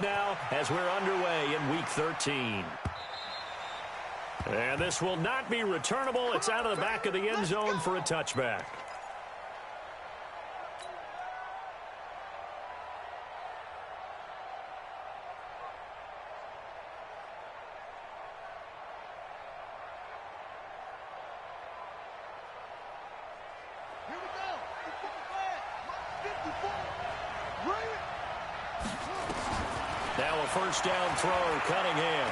Now as we're underway in week 13. And this will not be returnable. It's out of the back of the end zone for a touchback. Now a first down throw, Cunningham.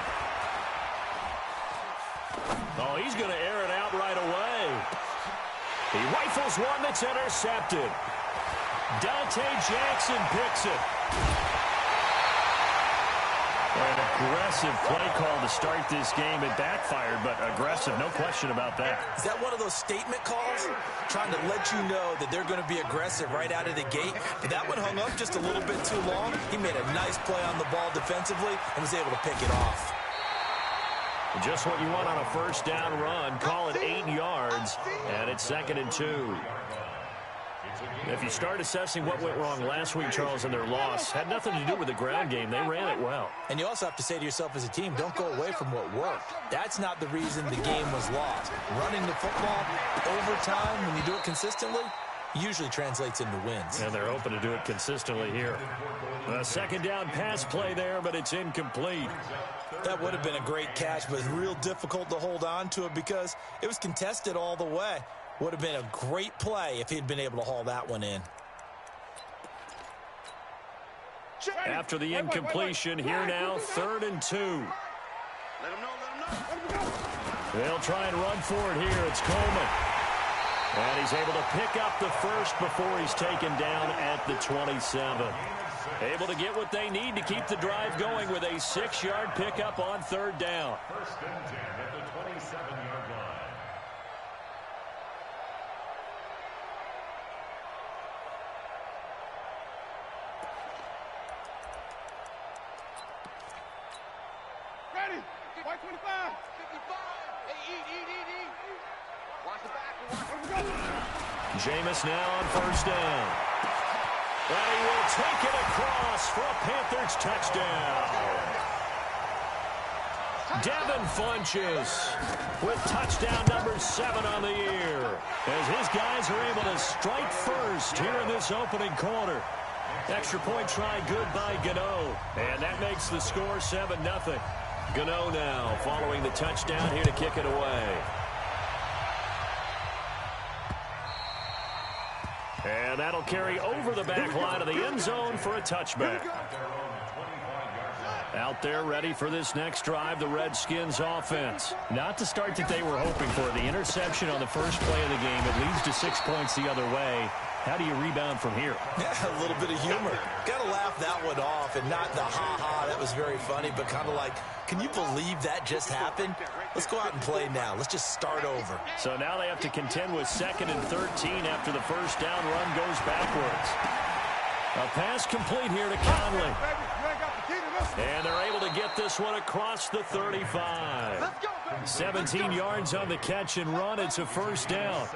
Oh, he's going to air it out right away. He rifles one that's intercepted. Dante Jackson picks it. An aggressive play call to start this game. It backfired, but aggressive, no question about that. Is that one of those statement calls? Trying to let you know that they're going to be aggressive right out of the gate. But that one hung up just a little bit too long. He made a nice play on the ball defensively and was able to pick it off. Just what you want on a first down run. Call it 8 yards, and it's 2nd and 2. If you start assessing what went wrong last week, Charles, in their loss, had nothing to do with the ground game. They ran it well. And you also have to say to yourself as a team, don't go away from what worked. That's not the reason the game was lost. Running the football over time, when you do it consistently, usually translates into wins. And they're hoping to do it consistently here. A second down pass play there, but it's incomplete. That would have been a great catch, but real difficult to hold on to it because it was contested all the way. Would have been a great play if he'd been able to haul that one in. After the incompletion, here now, 3rd and 2. They'll try and run for it here. It's Coleman. And he's able to pick up the first before he's taken down at the 27. Able to get what they need to keep the drive going with a 6-yard pickup on 3rd down. 1st and 10 at the 27-yard line. Ready. White 25. 55. Hey, eat. Watch the back. Jameis now on 1st down. And he will take it across for a Panthers touchdown. Devin Funches with touchdown number 7 on the year as his guys are able to strike first here in this opening quarter. Extra point try good by Gano, and that makes the score 7-0. Gano now following the touchdown here to kick it away. And that'll carry over the back line of the end zone for a touchback. Out there ready for this next drive, the Redskins offense. Not the start that they were hoping for. The interception on the first play of the game. It leads to 6 points the other way. How do you rebound from here? Yeah, a little bit of humor. Got to laugh that one off and not the ha-ha. That was very funny, but kind of like, can you believe that just happened? Let's go out and play now. Let's just start over. So now they have to contend with 2nd and 13 after the first down run goes backwards. A pass complete here to Conley. And they're able to get this one across the 35. 17 yards on the catch and run. It's a first down.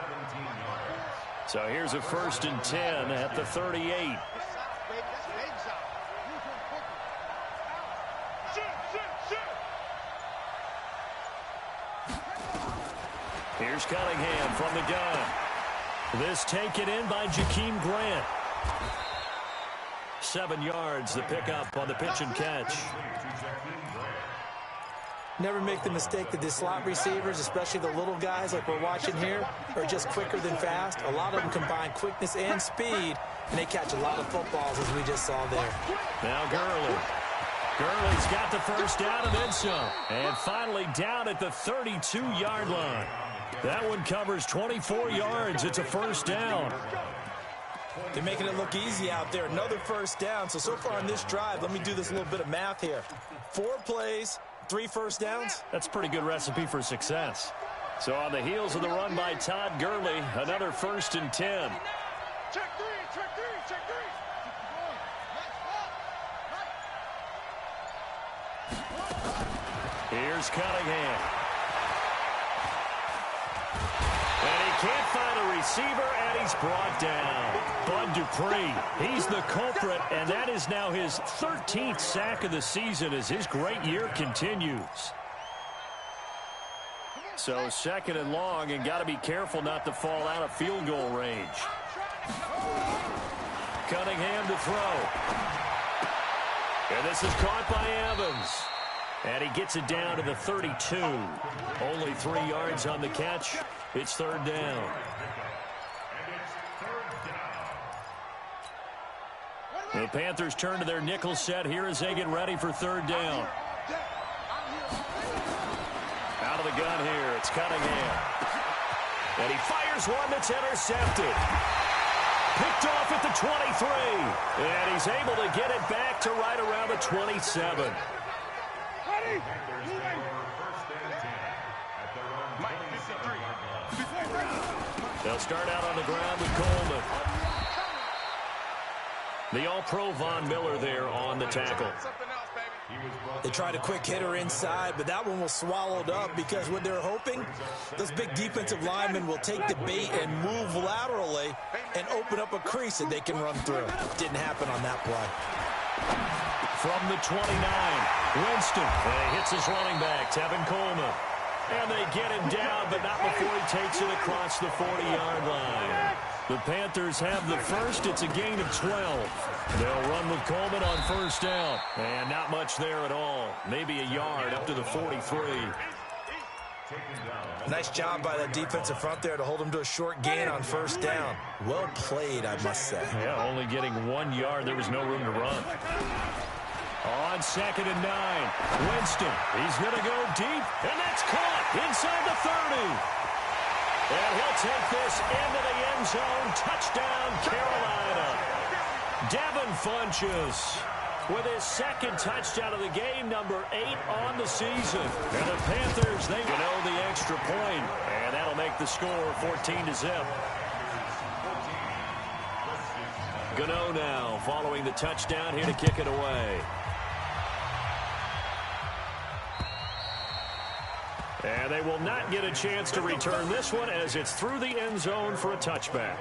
So here's a 1st and 10 at the 38. Here's Cunningham from the gun. This taken in by Jakeem Grant. 7 yards, the pickup on the pitch and catch. Never make the mistake that the slot receivers, especially the little guys like we're watching here, are just quicker than fast. A lot of them combine quickness and speed, and they catch a lot of footballs, as we just saw there. Now Gurley. Gurley's got the first down and then some. And finally down at the 32-yard line. That one covers 24 yards. It's a first down. They're making it look easy out there. Another first down. So far on this drive, let me do this little bit of math here. 4 plays, 3 first downs. That's a pretty good recipe for success. So on the heels of the run by Todd Gurley, another 1st and 10. Check three. Here's Cunningham. And he can't find a receiver, and he's brought down. Bud Dupree, he's the culprit, and that is now his 13th sack of the season as his great year continues. So second and long, and got to be careful not to fall out of field goal range. Cunningham to throw. And this is caught by Evans. And he gets it down to the 32. Only 3 yards on the catch. It's third down. The Panthers turn to their nickel set here as they get ready for third down. Out of the gun here, it's Cunningham. And he fires one that's intercepted. Picked off at the 23. And he's able to get it back to right around the 27. They'll start out on the ground with Coleman. The All-Pro Von Miller there on the tackle. They tried a quick hitter inside, but that one was swallowed up because what they're hoping, those big defensive linemen will take the bait and move laterally and open up a crease that they can run through. Didn't happen on that play. From the 29, Winston. And he hits his running back, Tevin Coleman. And they get him down, but not before he takes it across the 40-yard line. The Panthers have the first. It's a gain of 12. They'll run with Coleman on first down. And not much there at all. Maybe a yard up to the 43. Nice job by that defensive front there to hold him to a short gain on first down. Well played, I must say. Yeah, only getting 1 yard. There was no room to run. On second and 9, Winston. He's going to go deep, and that's caught inside the 30. And he'll take this into the end zone. Touchdown, Carolina. Devin Funchess with his second touchdown of the game, number 8 on the season. And the Panthers, they know the extra point, and that'll make the score 14-0. Gano now following the touchdown here to kick it away. And they will not get a chance to return this one as it's through the end zone for a touchback.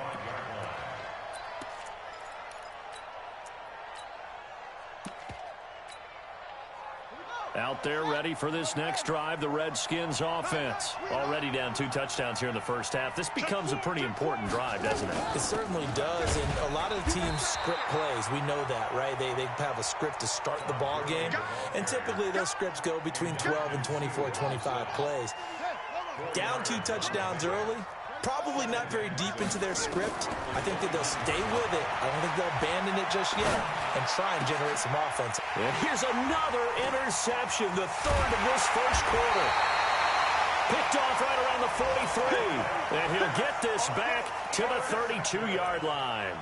Out there ready for this next drive, the Redskins offense. Already down 2 touchdowns here in the first half. This becomes a pretty important drive, doesn't it? It certainly does, and a lot of the teams script plays. We know that, right? They have a script to start the ball game, and typically those scripts go between 12 and 24, 25 plays. Down 2 touchdowns early, probably not very deep into their script. I think that they'll stay with it. I don't think they'll abandon it just yet and try and generate some offense. And here's another interception, the third of this first quarter. Picked off right around the 43. And he'll get this back to the 32-yard line.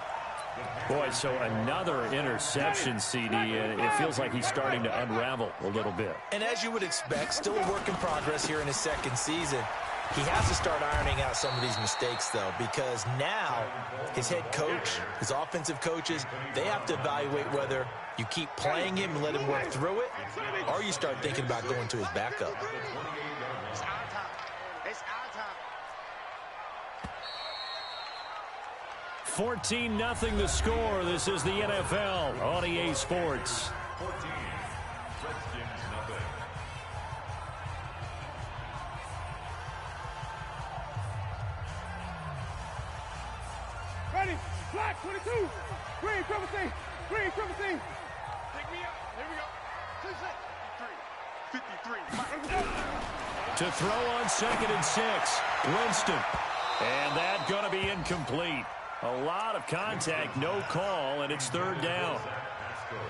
Boy, so another interception, CD, and it feels like he's starting to unravel a little bit. And as you would expect, still a work in progress here in his second season. He has to start ironing out some of these mistakes, though, because now his head coach, his offensive coaches, they have to evaluate whether you keep playing him and let him work through it, or you start thinking about going to his backup. 14-0 the score. This is the NFL on EA Sports. 14, Redskins nothing. Ready, black 22, green triple C, green triple C. Pick me up, here we go. 53. To throw on second and 6, Winston. And that going to be incomplete. A lot of contact, no call, and it's third down.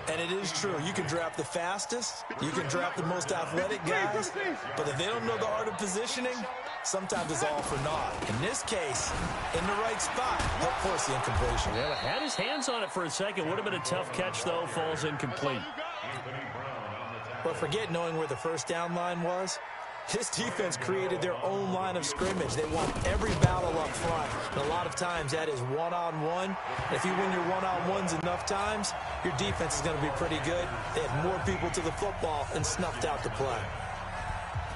And it is true. You can draft the fastest, you can draft the most athletic guys, but if they don't know the art of positioning, sometimes it's all for naught. In this case, in the right spot, help force the incompletion. Yeah, had his hands on it for a second. Would have been a tough catch, though. Falls incomplete. But forget knowing where the first down line was. This defense created their own line of scrimmage. They won every battle up front. And a lot of times that is one-on-one. If you win your one-on-ones enough times, your defense is going to be pretty good. They had more people to the football and snuffed out the play.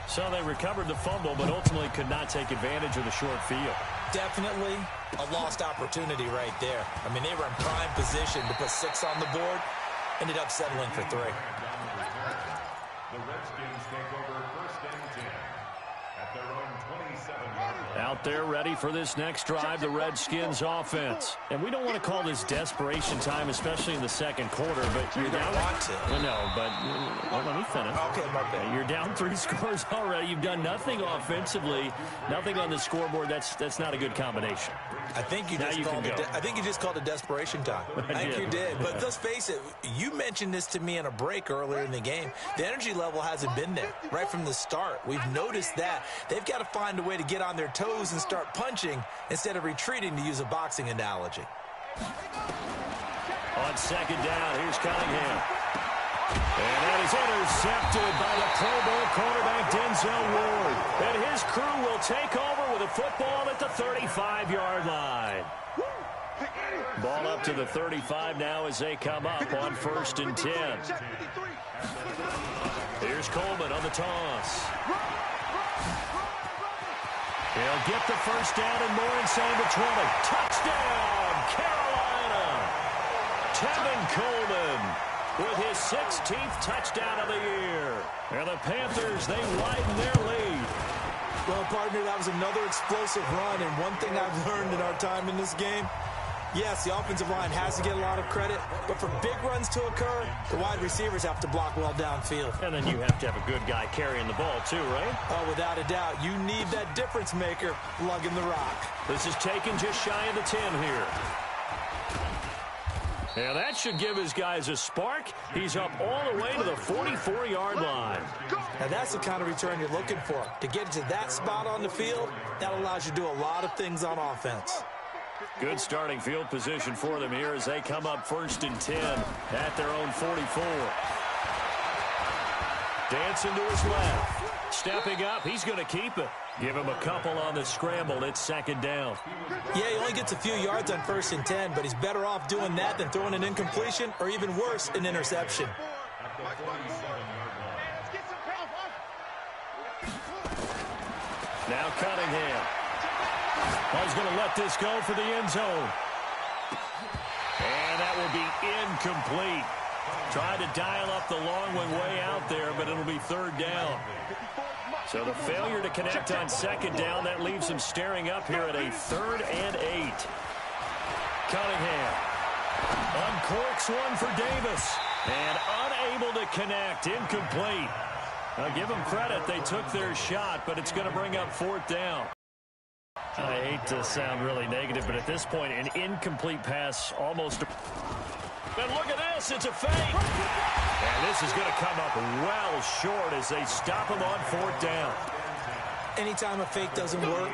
So they recovered the fumble, but ultimately could not take advantage of the short field. Definitely. A lost opportunity right there. I mean, they were in prime position to put 6 on the board. Ended up settling for 3. The Redskins take over 1st and 10 at their own 27-yard line. Out there ready for this next drive, the Redskins offense. And we don't want to call this desperation time, especially in the second quarter, but you're down. No, but let me finish. Okay, my bad. You're down 3 scores already. You've done nothing offensively, nothing on the scoreboard. That's not a good combination. I think you just called it desperation time. I think you did. But let's face it, you mentioned this to me in a break earlier in the game. The energy level hasn't been there right from the start. We've noticed that. They've got to find a way to get on their toes and start punching instead of retreating, to use a boxing analogy. On second down, here's Cunningham. And that is intercepted by the Pro Bowl quarterback Denzel Ward. And his crew will take over with a football at the 35-yard line. Ball up to the 35 now as they come up on 1st and 10. Here's Coleman on the toss. He'll get the first down and more inside the 20. Touchdown, Carolina! Tevin Coleman with his 16th touchdown of the year. And the Panthers, they widen their lead. Well, partner, that was another explosive run, and one thing I've learned in our time in this game, yes, the offensive line has to get a lot of credit, but for big runs to occur, the wide receivers have to block well downfield. And then you have to have a good guy carrying the ball too, right? Oh, without a doubt. You need that difference maker lugging the rock. This is taken just shy of the 10 here. Yeah, that should give his guys a spark. He's up all the way to the 44-yard line. Now, that's the kind of return you're looking for. To get to that spot on the field, that allows you to do a lot of things on offense. Good starting field position for them here as they come up 1st and 10 at their own 44. Dancing to his left. Stepping up, he's going to keep it. Give him a couple on the scramble. It's 2nd down. Yeah, he only gets a few yards on 1st and 10, but he's better off doing that than throwing an incompletion or even worse, an interception. Now Cunningham. Oh, he's going to let this go for the end zone. And that will be incomplete. Tried to dial up the long one way out there, but it'll be 3rd down. So the failure to connect on 2nd down, that leaves him staring up here at a 3rd and 8. Cunningham uncorks one for Davis. And unable to connect, incomplete. I'll give them credit, they took their shot, but it's going to bring up 4th down. I hate to sound really negative, but at this point, an incomplete pass almost... And look at this, it's a fake. And this is going to come up well short as they stop him on 4th down. Anytime a fake doesn't work,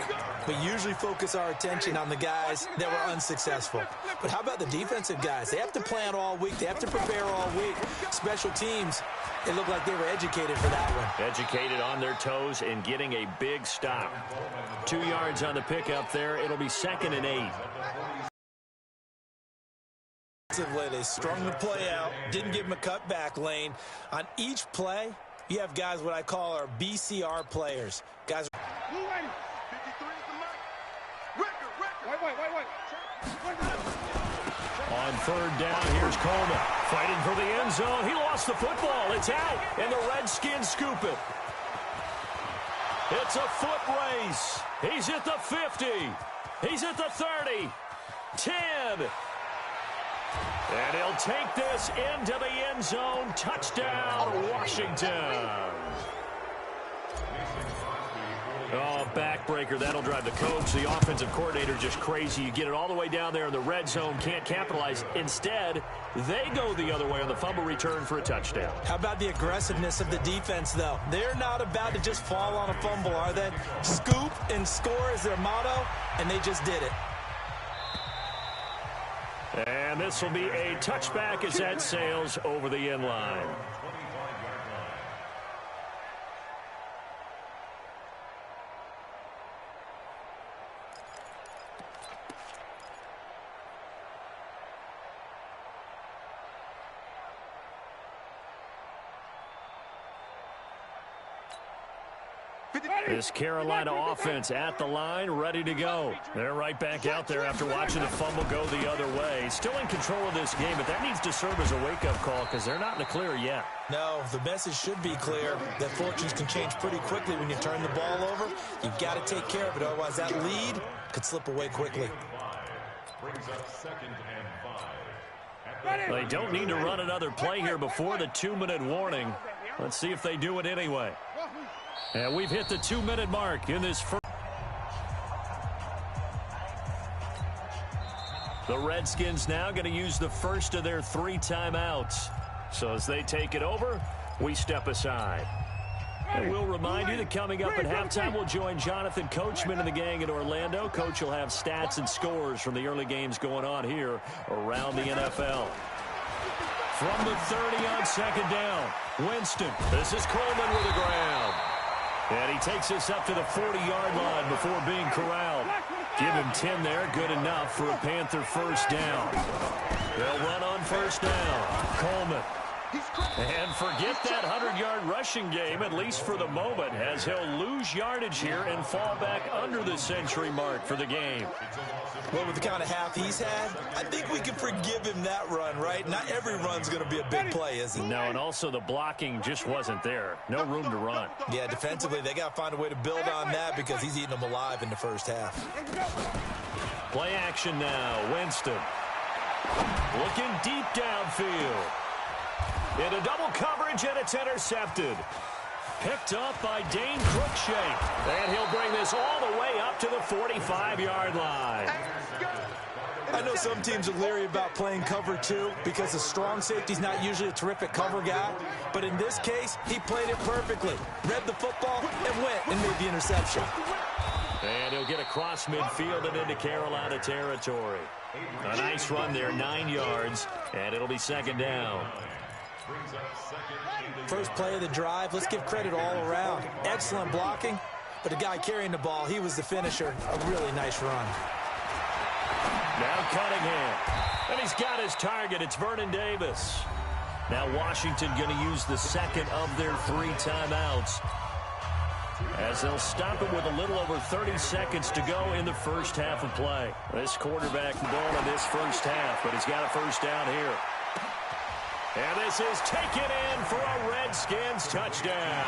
we usually focus our attention on the guys that were unsuccessful. But how about the defensive guys? They have to plan all week. They have to prepare all week. Special teams, it looked like they were educated for that one. Educated on their toes and getting a big stop. 2 yards on the pickup there. It'll be 2nd and 8. They strung the play out, didn't give him a cutback lane. On each play, you have guys what I call our BCR players. Guys. On 3rd down, here's Coleman. Fighting for the end zone. He lost the football. It's out, and the Redskins scoop it. It's a foot race. He's at the 50. He's at the 30. 10. And he'll take this into the end zone. Touchdown, Washington. Oh, backbreaker. That'll drive the coach, the offensive coordinator, just crazy. You get it all the way down there in the red zone, can't capitalize. Instead, they go the other way on the fumble return for a touchdown. How about the aggressiveness of the defense, though? They're not about to just fall on a fumble, are they? Scoop and score is their motto, and they just did it. And this will be a touchback as that sails over the end line. This Carolina offense at the line, ready to go. They're right back out there after watching the fumble go the other way. Still in control of this game, but that needs to serve as a wake-up call because they're not in the clear yet. No, the message should be clear that fortunes can change pretty quickly when you turn the ball over. You've got to take care of it, otherwise that lead could slip away quickly. Brings up 2nd and 5. They don't need to run another play here before the 2-minute warning. Let's see if they do it anyway. And we've hit the 2-minute mark in this first. The Redskins now going to use the first of their 3 timeouts. So as they take it over, we step aside. And we'll remind you that coming up at halftime, we'll join Jonathan Coachman and the gang in Orlando. Coach will have stats and scores from the early games going on here around the NFL. From the 30 on 2nd down, Winston. This is Coleman with the ground. And he takes us up to the 40-yard line before being corralled. Give him 10 there, good enough for a Panther first down. They'll run on first down. Coleman. And forget that 100-yard rushing game, at least for the moment, as he'll lose yardage here and fall back under the century mark for the game. Well, with the kind of half he's had, I think we can forgive him that run, right? Not every run's going to be a big play, is it? No, and also the blocking just wasn't there. No room to run. Yeah, defensively, they got to find a way to build on that because he's eating them alive in the first half. Play action now, Winston. Looking deep downfield. Into double coverage, and it's intercepted. Picked up by Dane Cruikshank. And he'll bring this all the way up to the 45-yard line. I know some teams are leery about playing cover 2 because a strong safety's not usually a terrific cover guy. But in this case, he played it perfectly. Read the football and went and made the interception. And he'll get across midfield and into Carolina territory. A nice run there, 9 yards, and it'll be 2nd down. First play of the drive, let's give credit all around. Excellent blocking, but the guy carrying the ball, he was the finisher. A really nice run. Now Cunningham, and he's got his target. It's Vernon Davis. Now Washington going to use the 2nd of their 3 timeouts, as they'll stop it with a little over 30 seconds to go in the first half of play. This quarterback ball in this first half, but he's got a first down here. And this is taken in for a Redskins touchdown.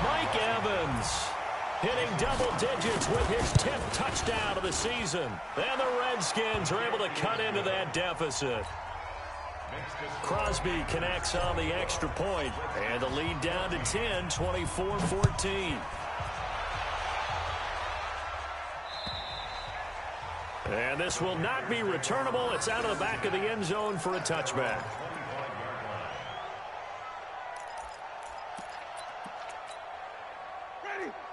Mike Evans hitting double digits with his 10th touchdown of the season. And the Redskins are able to cut into that deficit. Crosby connects on the extra point, and the lead down to 10, 24-14. And this will not be returnable. It's out of the back of the end zone for a touchback.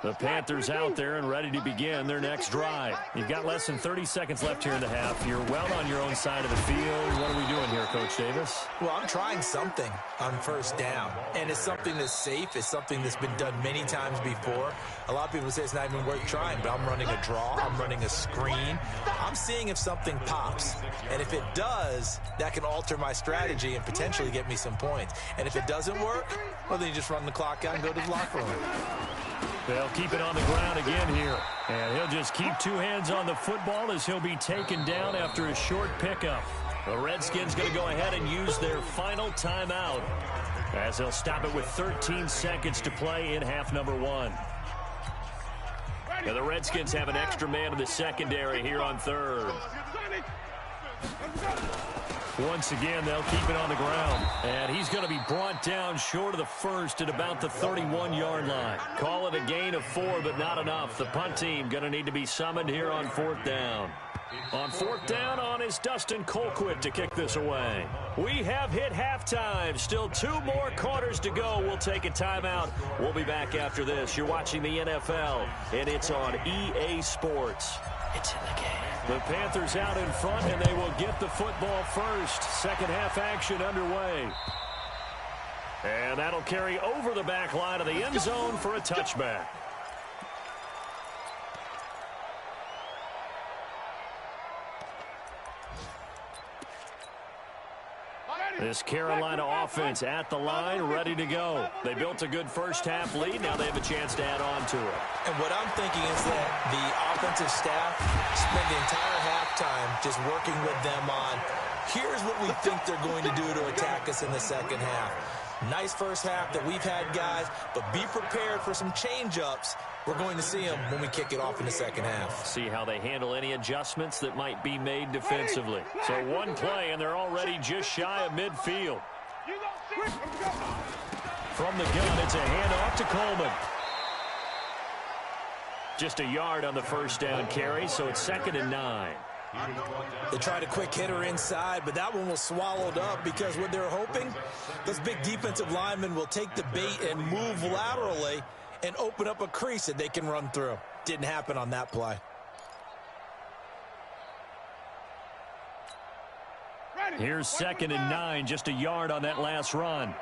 The Panthers out there and ready to begin their next drive. You've got less than 30 seconds left here in the half. You're well on your own side of the field. What are we doing here, Coach Davis? Well, I'm trying something on first down, and it's something that's safe. It's something that's been done many times before. A lot of people say it's not even worth trying, but I'm running a draw. I'm running a screen. I'm seeing if something pops, and if it does, that can alter my strategy and potentially get me some points. And if it doesn't work, well, then you just run the clock out and go to the locker room. They'll keep it on the ground again here. And he'll just keep 2 hands on the football as he'll be taken down after a short pickup. The Redskins going to go ahead and use their final timeout as they'll stop it with 13 seconds to play in half number 1. Now the Redskins have an extra man in the secondary here on 3rd. Once again, they'll keep it on the ground. And he's going to be brought down short of the first at about the 31-yard line. Call it a gain of 4, but not enough. The punt team going to need to be summoned here on 4th down. On 4th down is Dustin Colquitt to kick this away. We have hit halftime. Still 2 more quarters to go. We'll take a timeout. We'll be back after this. You're watching the NFL, and it's on EA Sports. It's in the game. The Panthers out in front, and they will get the football first. Second half action underway. And that'll carry over the back line of the end zone for a touchback. This Carolina offense at the line, ready to go. They built a good first-half lead. Now they have a chance to add on to it. And what I'm thinking is that the offensive staff spent the entire halftime just working with them on, here's what we think they're going to do to attack us in the second half. Nice first half that we've had, guys, but be prepared for some change-ups. We're going to see them when we kick it off in the second half. See how they handle any adjustments that might be made defensively. So one play, and they're already just shy of midfield. From the gun, it's a handoff to Coleman. Just a yard on the first down carry, so it's 2nd and 9. They tried a quick hitter inside, but that one was swallowed up because what they're hoping, those big defensive linemen will take the bait and move laterally and open up a crease that they can run through. Didn't happen on that play. Here's 2nd and 9, just a yard on that last run.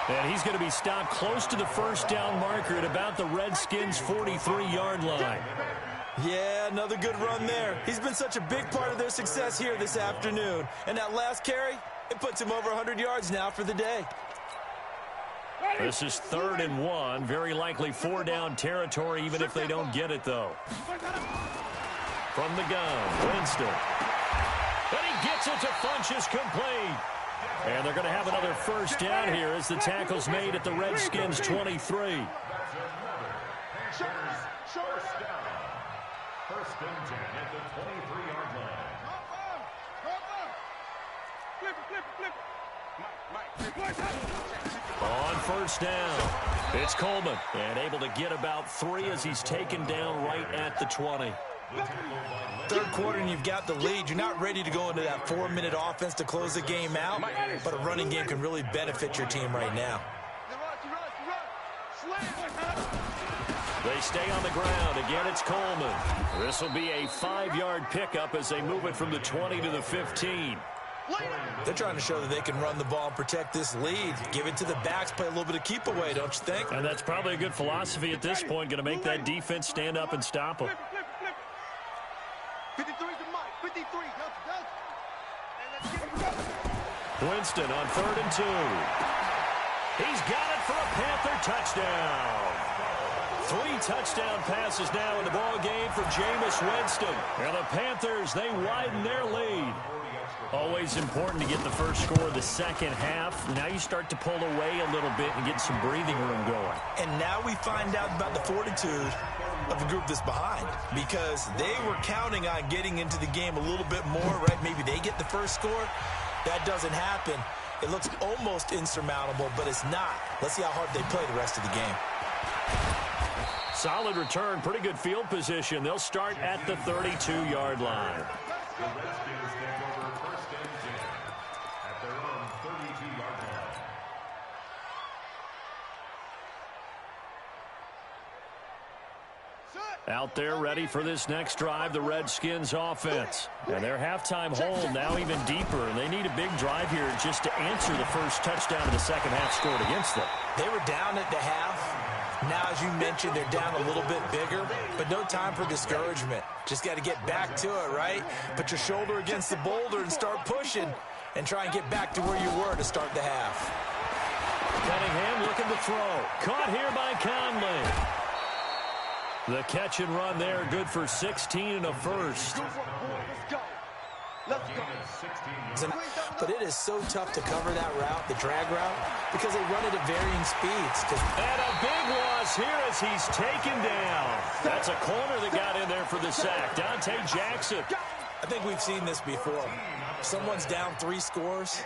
And he's going to be stopped close to the first down marker at about the Redskins' 43-yard line. Yeah, another good run there. He's been such a big part of their success here this afternoon. And that last carry, it puts him over 100 yards now for the day. This is 3rd and 1. Very likely 4-down territory, even if they don't get it, though. From the gun, Winston. And he gets it to Funchess complete. And they're going to have another first down here as the tackle's made at the Redskins' 23. First down. 1st and 10 at the 23-yard line. On first down, it's Coleman. And able to get about 3 as he's taken down right at the 20. Third quarter and you've got the lead. You're not ready to go into that 4-minute offense to close the game out, but a running game can really benefit your team right now. They stay on the ground. Again, it's Coleman. This will be a 5-yard pickup as they move it from the 20 to the 15. They're trying to show that they can run the ball and protect this lead. Give it to the backs, play a little bit of keep away, don't you think? And that's probably a good philosophy at this point. Going to make that defense stand up and stop them. 53 to Mike. 53. Winston on 3rd and 2. He's got it for a Panther touchdown. 3 touchdown passes now in the ball game for Jameis Winston. And the Panthers, they widen their lead. Always important to get the first score of the second half. Now you start to pull away a little bit and get some breathing room going. And now we find out about the fortitude of the group that's behind, because they were counting on getting into the game a little bit more, right? Maybe they get the first score. That doesn't happen. It looks almost insurmountable, but it's not. Let's see how hard they play the rest of the game. Solid return, pretty good field position. They'll start at the 32-yard line. The Redskins take over 1st and 10 at their own 32-yard line. Out there ready for this next drive, the Redskins offense. And their halftime hole now even deeper, and they need a big drive here just to answer the first touchdown of the second half scored against them. They were down at the half. Now, as you mentioned, they're down a little bit bigger, but no time for discouragement. Just got to get back to it, right? Put your shoulder against the boulder and start pushing and try and get back to where you were to start the half. Cunningham looking to throw. Caught here by Conley. The catch and run there, good for 16 and a first. But it is so tough to cover that route, the drag route, because they run it at varying speeds. And a big loss here as he's taken down. That's a corner that got in there for the sack. Dante Jackson. I think we've seen this before. Someone's down 3 scores.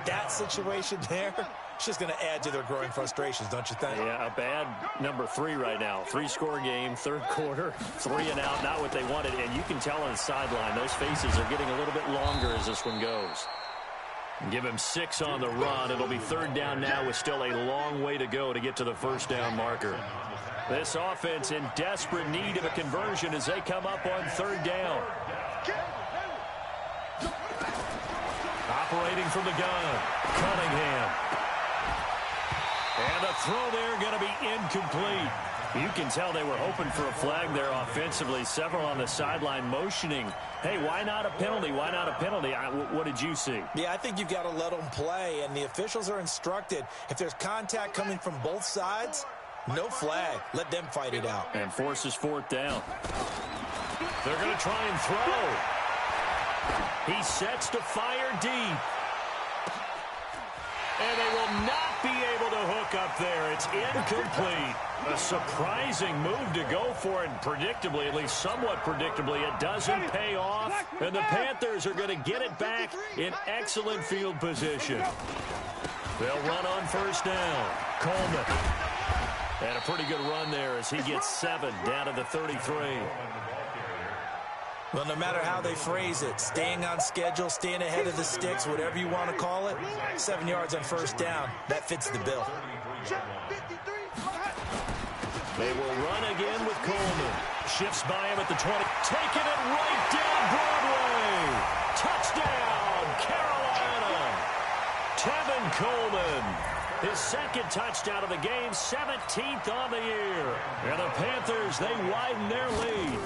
That situation there, it's just going to add to their growing frustrations, don't you think? Yeah, a bad number 3 right now. 3-score game, third quarter, 3 and out, not what they wanted. And you can tell on the sideline, those faces are getting a little bit longer as this one goes. Give him 6 on the run. It'll be 3rd down now with still a long way to go to get to the first down marker. This offense in desperate need of a conversion as they come up on 3rd down. Operating from the gun, Cunningham. And the throw there going to be incomplete. You can tell they were hoping for a flag there offensively. Several on the sideline motioning, hey, why not a penalty? Why not a penalty? What did you see? Yeah, I think you've got to let them play, and the officials are instructed. If there's contact coming from both sides, no flag. Let them fight it out. And forces fourth down. They're going to try and throw. He sets to fire deep. And they will not be able to hook up there. It's incomplete. A surprising move to go for it, and predictably, at least somewhat predictably, it doesn't pay off. And the Panthers are going to get it back in excellent field position. They'll run on first down. Coleman. And a pretty good run there as he gets 7 down to the 33. Well, no matter how they phrase it, staying on schedule, staying ahead of the sticks, whatever you want to call it, 7 yards on first down, that fits the bill. They will run again with Coleman. Shifts by him at the 20. Taking it right down Broadway. Touchdown, Carolina. Tevin Coleman. His second touchdown of the game, 17th on the year. And the Panthers, they widen their lead.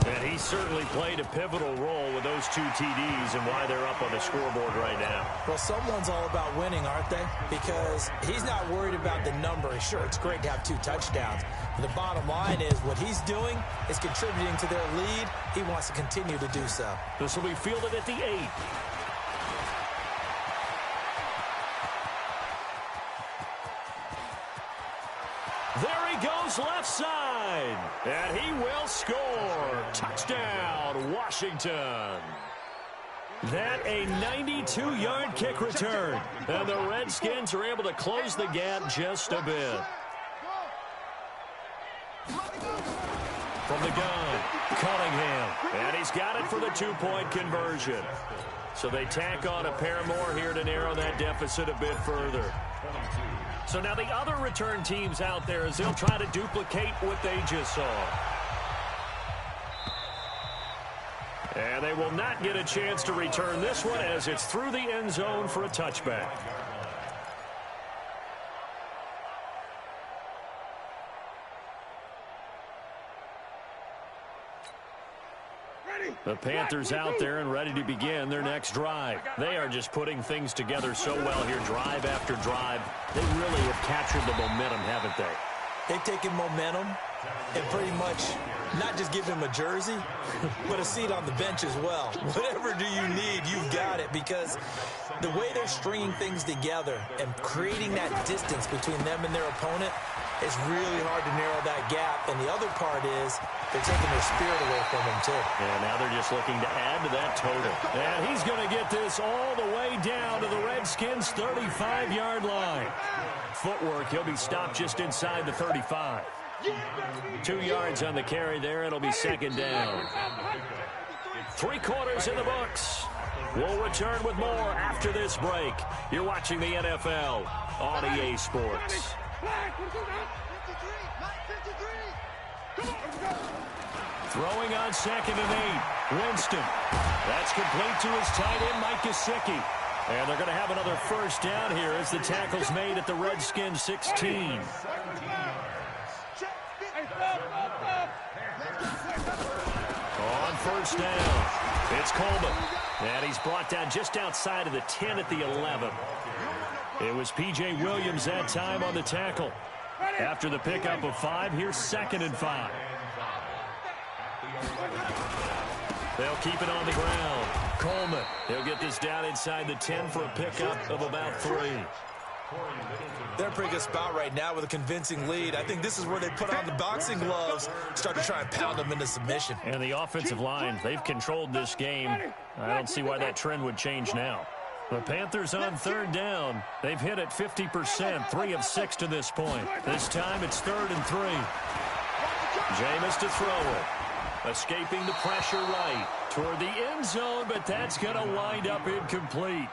And he certainly played a pivotal role with those 2 TDs and why they're up on the scoreboard right now. Well, someone's all about winning, aren't they? Because he's not worried about the number. Sure, it's great to have 2 touchdowns. But the bottom line is what he's doing is contributing to their lead. He wants to continue to do so. This will be fielded at the 8. There he goes left side. And he will score. Touchdown, Washington. That a 92-yard kick return. And the Redskins are able to close the gap just a bit. From the gun, Cunningham. And he's got it for the 2-point conversion. So they tack on a pair more here to narrow that deficit a bit further. So now the other return teams out there as they'll try to duplicate what they just saw. And they will not get a chance to return this one as it's through the end zone for a touchback. The Panthers out there and ready to begin their next drive. They are just putting things together so well here, drive after drive. They really have captured the momentum, haven't they? They've taken momentum and pretty much not just give him a jersey, but a seat on the bench as well. Whatever do you need, you've got it, because the way they're stringing things together and creating that distance between them and their opponent, it's really hard to narrow that gap. And the other part is they're taking their spirit away from them, too. And now they're just looking to add to that total. And he's going to get this all the way down to the Redskins' 35-yard line. Footwork, he'll be stopped just inside the 35. 2 yards on the carry there. It'll be second down. 3 quarters in the books. We'll return with more after this break. You're watching the NFL on EA Sports. Throwing on 2nd and 8. Winston. That's complete to his tight end, Mike Gesicki. And they're going to have another first down here as the tackle's made at the Redskins 16. On first down, it's Coleman. And he's brought down just outside of the 10 at the 11. It was P.J. Williams that time on the tackle. After the pickup of 5, here's 2nd and 5. They'll keep it on the ground. Coleman, he'll get this down inside the 10 for a pickup of about 3. They're in a pretty good spot right now with a convincing lead. I think this is where they put on the boxing gloves, start to try and pound them into submission. And the offensive line, they've controlled this game. I don't see why that trend would change now. The Panthers on 3rd down. They've hit it 50%, 3 of 6 to this point. This time it's 3rd and 3. Jameis to throw it. Escaping the pressure right toward the end zone, but that's going to wind up incomplete.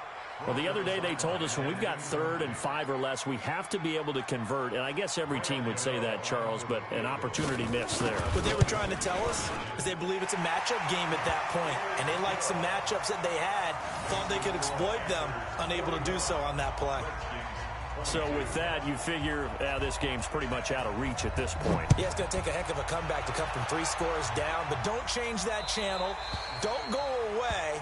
Well, the other day they told us when we've got 3rd and 5 or less, we have to be able to convert. And I guess every team would say that, Charles, but an opportunity missed there. What they were trying to tell us is they believe it's a matchup game at that point. And they liked some matchups that they had, thought they could exploit them, unable to do so on that play. So with that, you figure this game's pretty much out of reach at this point. Yeah, it's going to take a heck of a comeback to come from 3 scores down, but don't change that channel. Don't go away.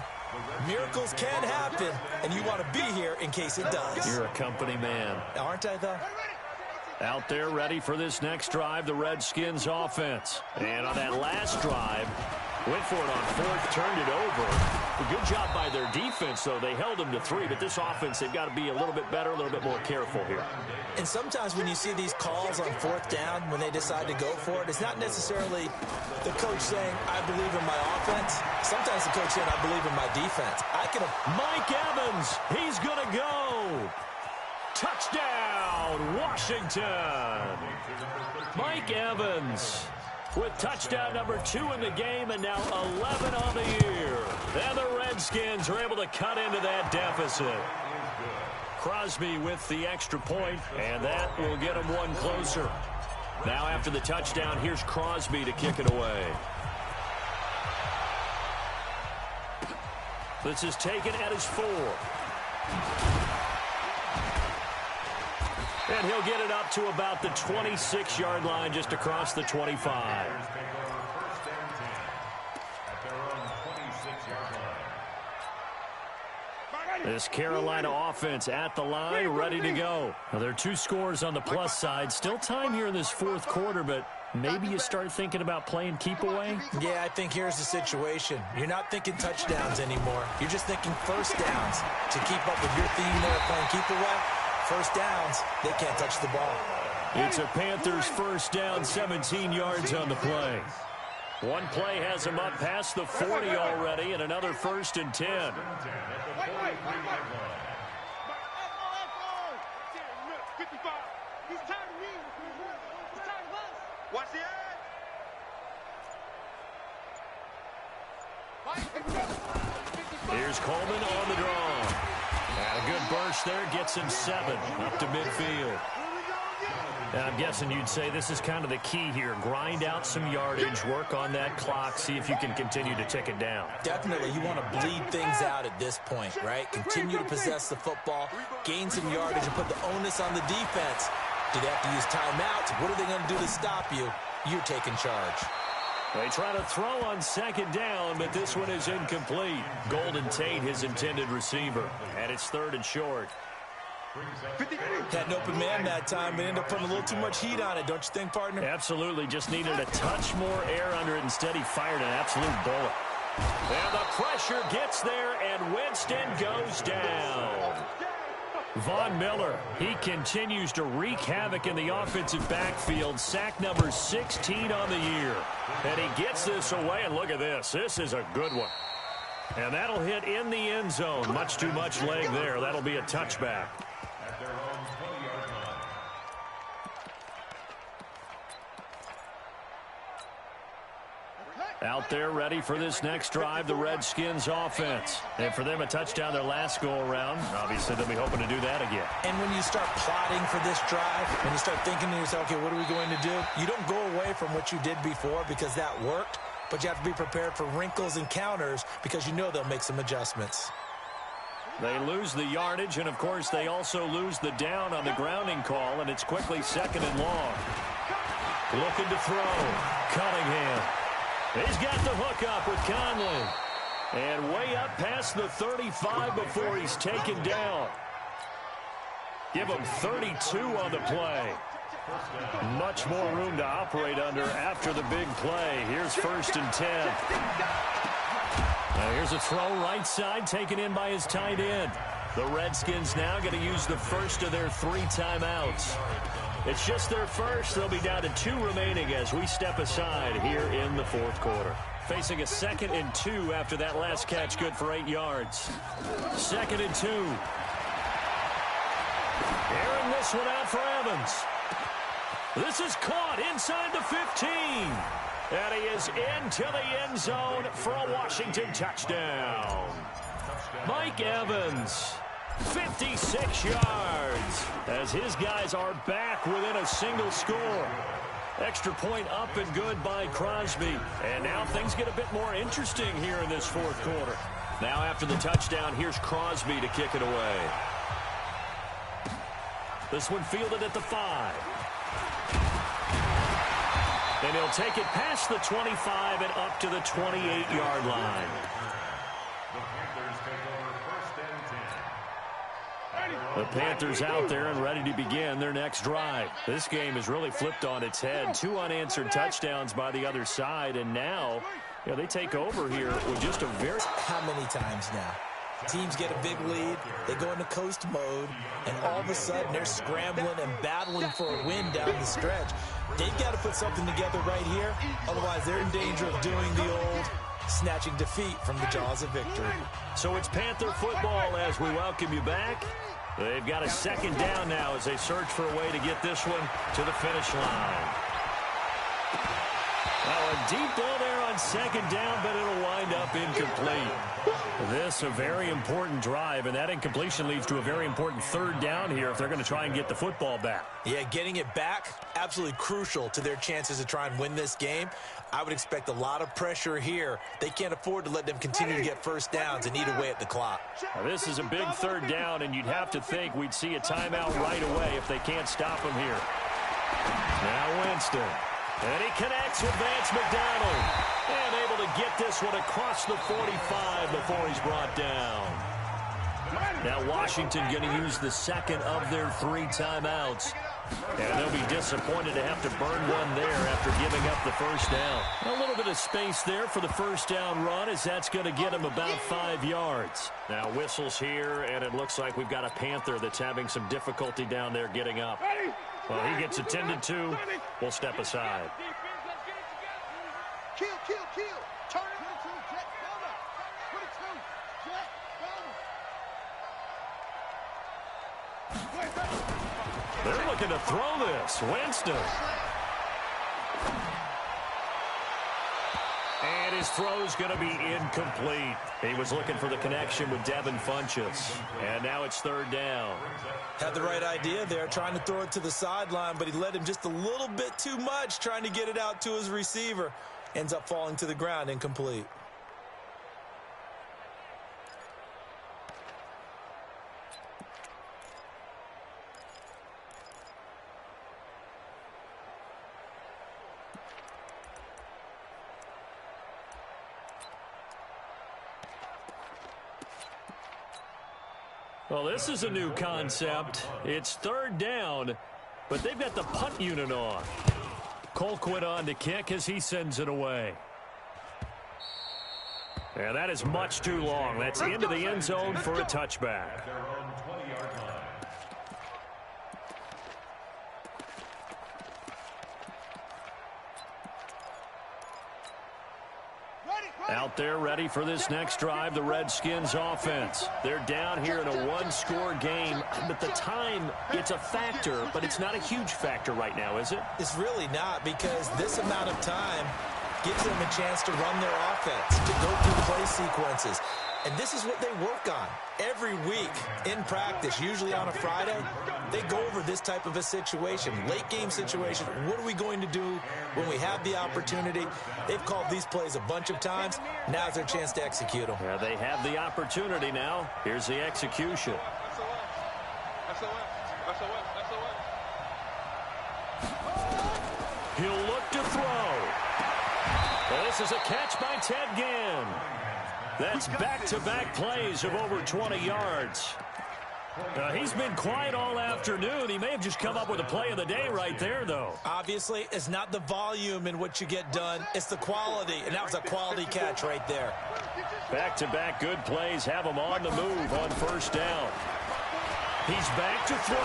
Miracles can happen, and you want to be here in case it does. You're a company man. Aren't I, though? Out there ready for this next drive, the Redskins offense. And on that last drive, went for it on 4th, turned it over. A good job by their defense, though. They held them to 3, but this offense, they've got to be a little bit better, a little bit more careful here. And sometimes when you see these calls on 4th down, when they decide to go for it, it's not necessarily the coach saying, I believe in my offense. Sometimes the coach saying, I believe in my defense. Mike Evans, he's going to go. Touchdown, Washington. Mike Evans with touchdown number 2 in the game and now 11 on the year. And the Redskins are able to cut into that deficit. Crosby with the extra point, and that will get them 1 closer. Now after the touchdown, here's Crosby to kick it away. This is taken at his 4. And he'll get it up to about the 26-yard line, just across the 25. This Carolina offense at the line, ready to go. Now, there are 2 scores on the plus side. Still time here in this 4th quarter, but maybe you start thinking about playing keep away? Yeah, I think here's the situation. You're not thinking touchdowns anymore. You're just thinking first downs. To keep up with your theme there, playing keep away, first downs, they can't touch the ball. It's a Panthers first down, 17 yards on the play. One play has him up past the 40 already, and another 1st and 10. Here's Coleman on the draw. And a good burst there gets him 7 up to midfield. And I'm guessing you'd say this is kind of the key here. Grind out some yardage, work on that clock, see if you can continue to tick it down. Definitely. You want to bleed things out at this point, right? Continue to possess the football, gain some yardage, and put the onus on the defense. Do they have to use timeouts? What are they going to do to stop you? You're taking charge. They try to throw on 2nd down, but this one is incomplete. Golden Tate, his intended receiver. And it's 3rd and short. Had an open man that time, but ended up putting a little too much heat on it, don't you think, partner? Absolutely. Just needed a touch more air under it. Instead, he fired an absolute bullet. And the pressure gets there, and Winston goes down. Von Miller, he continues to wreak havoc in the offensive backfield. Sack number 16 on the year. And he gets this away, and look at this. This is a good one. And that'll hit in the end zone. Much too much leg there. That'll be a touchback. Out there ready for this next drive, the Redskins offense. And for them, a touchdown their last go-around. Obviously, they'll be hoping to do that again. And when you start plotting for this drive, when you start thinking to yourself, okay, what are we going to do? You don't go away from what you did before because that worked, but you have to be prepared for wrinkles and counters because you know they'll make some adjustments. They lose the yardage, and, of course, they also lose the down on the grounding call, and it's quickly 2nd and long. Looking to throw. Cunningham. He's got the hook up with Conley. And way up past the 35 before he's taken down. Give him 32 on the play. Much more room to operate under after the big play. Here's 1st and 10. Now here's a throw right side taken in by his tight end. The Redskins now going to use the first of their 3 timeouts. It's just their first. They'll be down to 2 remaining as we step aside here in the 4th quarter. Facing a 2nd and 2 after that last catch, good for 8 yards. 2nd and 2. Airing this one out for Evans. This is caught inside the 15. And he is into the end zone for a Washington touchdown. Mike Evans, 56 yards, as his guys are back within a single score. Extra point up and good by Crosby. And now things get a bit more interesting here in this 4th quarter. Now after the touchdown, here's Crosby to kick it away. This one fielded at the 5. And he'll take it past the 25 and up to the 28-yard line. The Panthers take over first and 10. The Panthers out there and ready to begin their next drive. This game is really flipped on its head. 2 unanswered touchdowns by the other side, and now they take over here with just a very... How many times now? Teams get a big lead, they go into coast mode, and all of a sudden they're scrambling and battling for a win down the stretch. They've got to put something together right here, otherwise they're in danger of doing the old snatching defeat from the jaws of victory. So it's Panther football as we welcome you back. They've got a second down now as they search for a way to get this one to the finish line. Now a deep ball there on second down, but it'll wind up incomplete. This a very important drive, and that incompletion leads to a very important third down here if they're going to try and get the football back. Yeah, getting it back, absolutely crucial to their chances to try and win this game. I would expect a lot of pressure here. They can't afford to let them continue to get first downs and eat away at the clock. Now, this is a big third down, and you'd have to think we'd see a timeout right away if they can't stop him here. Now Winston. And he connects with Vance McDonald. And able to get this one across the 45 before he's brought down. Now Washington going to use the second of their 3 timeouts. And they'll be disappointed to have to burn one there after giving up the first down. A little bit of space there for the first down run as that's going to get him about 5 yards. Now whistles here, and it looks like we've got a Panther that's having some difficulty down there getting up. Well, he gets attended to. We'll step aside. Kill. Turn it into Jet Bowler. 22, Jet Bowler. They're looking to throw this. Winston. And his throw's going to be incomplete. He was looking for the connection with Devin Funchess. And now it's third down. Had the right idea there, trying to throw it to the sideline, but he led him just a little bit too much, trying to get it out to his receiver. Ends up falling to the ground, incomplete. Well, this is a new concept. It's third down, but they've got the punt unit on. Colquitt on to kick as he sends it away. And that is much too long. That's into the end zone for a touchback. Their own 20-yard line. Out there ready for this next drive, the Redskins offense. They're down here in a one-score game, but the time, it's a factor, but it's not a huge factor right now, is it? It's really not, because this amount of time gives them a chance to run their offense, to go through play sequences. And this is what they work on every week in practice, usually on a Friday. They go over this type of a situation, late game situation. What are we going to do when we have the opportunity? They've called these plays a bunch of times. Now's their chance to execute them. Yeah, they have the opportunity now. Here's the execution. He'll look to throw. Well, this is a catch by Ted Ginn. That's back-to-back plays of over 20 yards. He's been quiet all afternoon. He may have just come up with a play of the day right there, though. Obviously, it's not the volume in what you get done. It's the quality, and that was a quality catch right there. Back-to-back good plays have him on the move on first down. He's back to throw.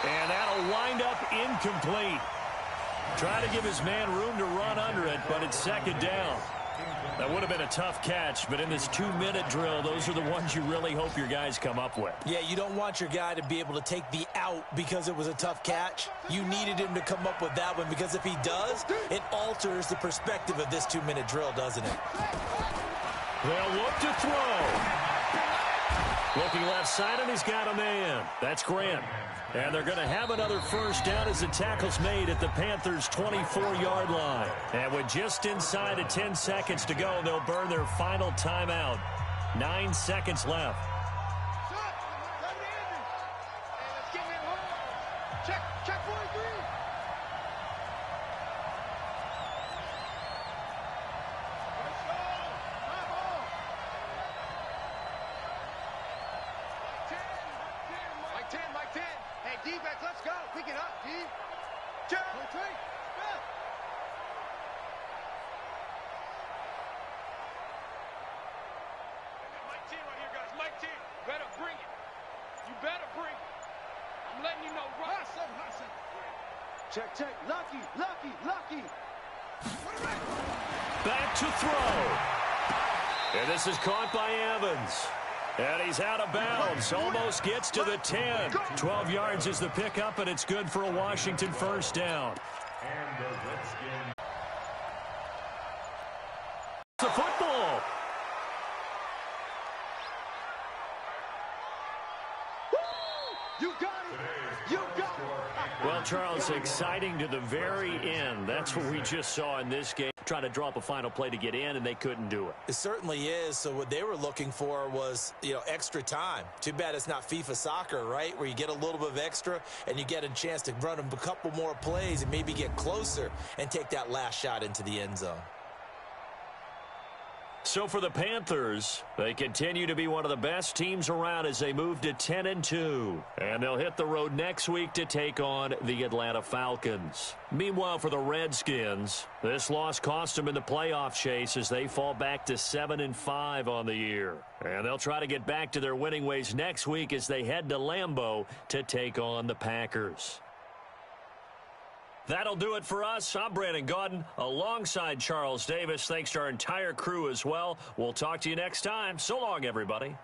And that'll wind up incomplete. Try to give his man room to run under it, but it's second down. That would have been a tough catch, but in this 2-minute drill, those are the ones you really hope your guys come up with. Yeah, you don't want your guy to be able to take the out because it was a tough catch. You needed him to come up with that one, because if he does, it alters the perspective of this 2-minute drill, doesn't it? They'll look to throw. Looking left side, and he's got a man. That's Grant. And they're going to have another first down as the tackle's made at the Panthers' 24-yard line. And with just inside of 10 seconds to go, they'll burn their final timeout. 9 seconds left. defense. Let's go. Pick it up, D. Jump. Retreat. Step. Mike 10 right here, guys. Mike 10. Better bring it. You better bring it. I'm letting you know right. Hot seven. Check, check. Lucky. Back to throw. And this is caught by Evans. And he's out of bounds. Almost gets to the 10. 12 yards is the pickup, and it's good for a Washington first down. And the Redskins. The football. You got it. You got it. Well, Charles, exciting to the very end. That's what we just saw in this game. Trying to draw up a final play to get in, and they couldn't do it. It certainly is. So what they were looking for was, extra time. Too bad it's not FIFA soccer, right, where you get a little bit of extra and you get a chance to run a couple more plays and maybe get closer and take that last shot into the end zone. So for the Panthers, they continue to be one of the best teams around as they move to 10-2. And they'll hit the road next week to take on the Atlanta Falcons. Meanwhile, for the Redskins, this loss cost them in the playoff chase as they fall back to 7-5 on the year. And they'll try to get back to their winning ways next week as they head to Lambeau to take on the Packers. That'll do it for us. I'm Brandon Gaudin alongside Charles Davis. Thanks to our entire crew as well. We'll talk to you next time. So long, everybody.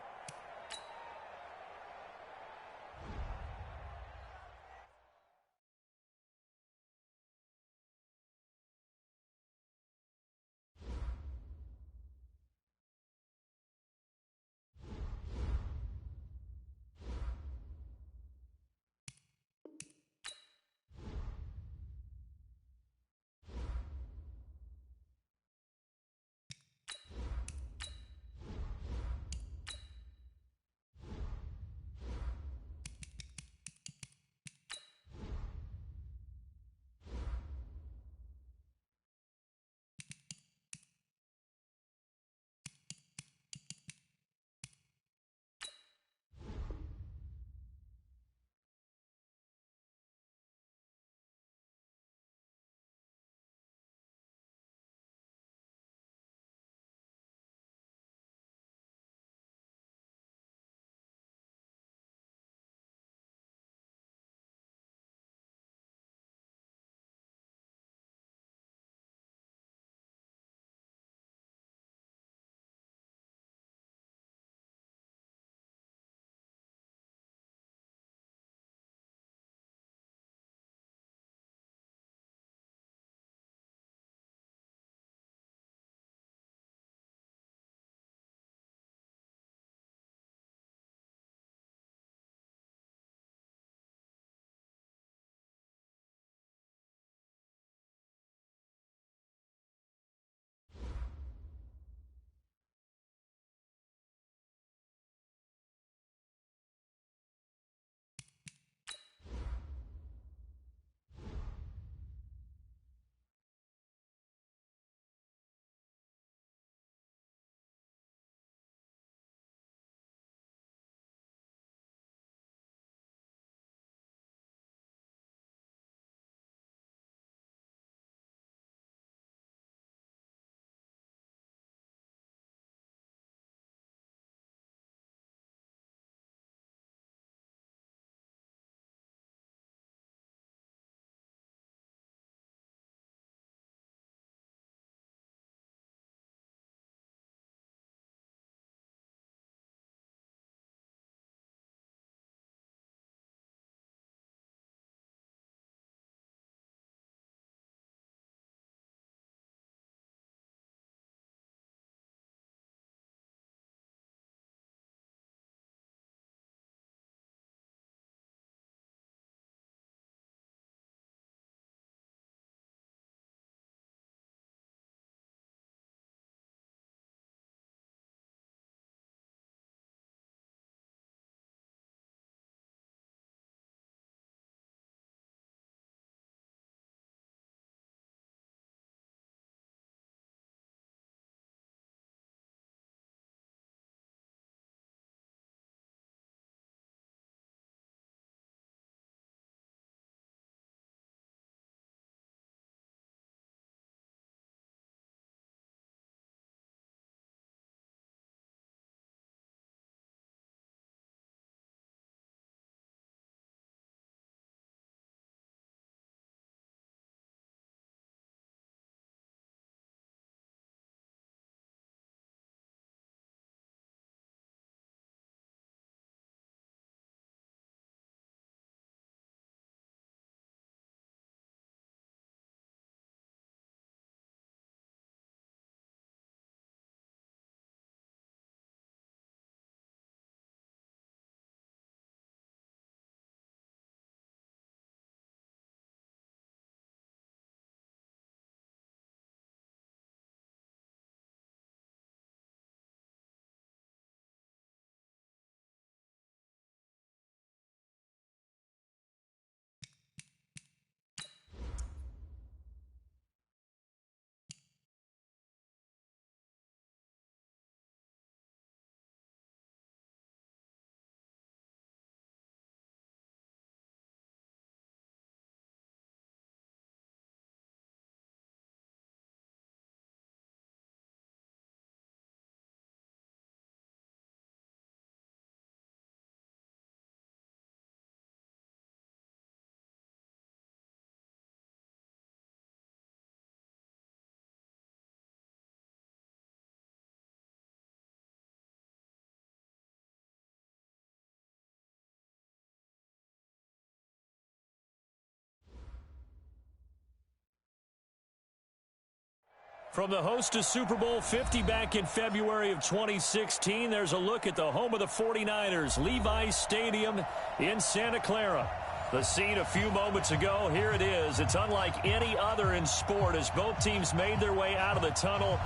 From the host to Super Bowl 50 back in February of 2016, there's a look at the home of the 49ers, Levi's Stadium in Santa Clara. The scene a few moments ago, here it is. It's unlike any other in sport as both teams made their way out of the tunnel.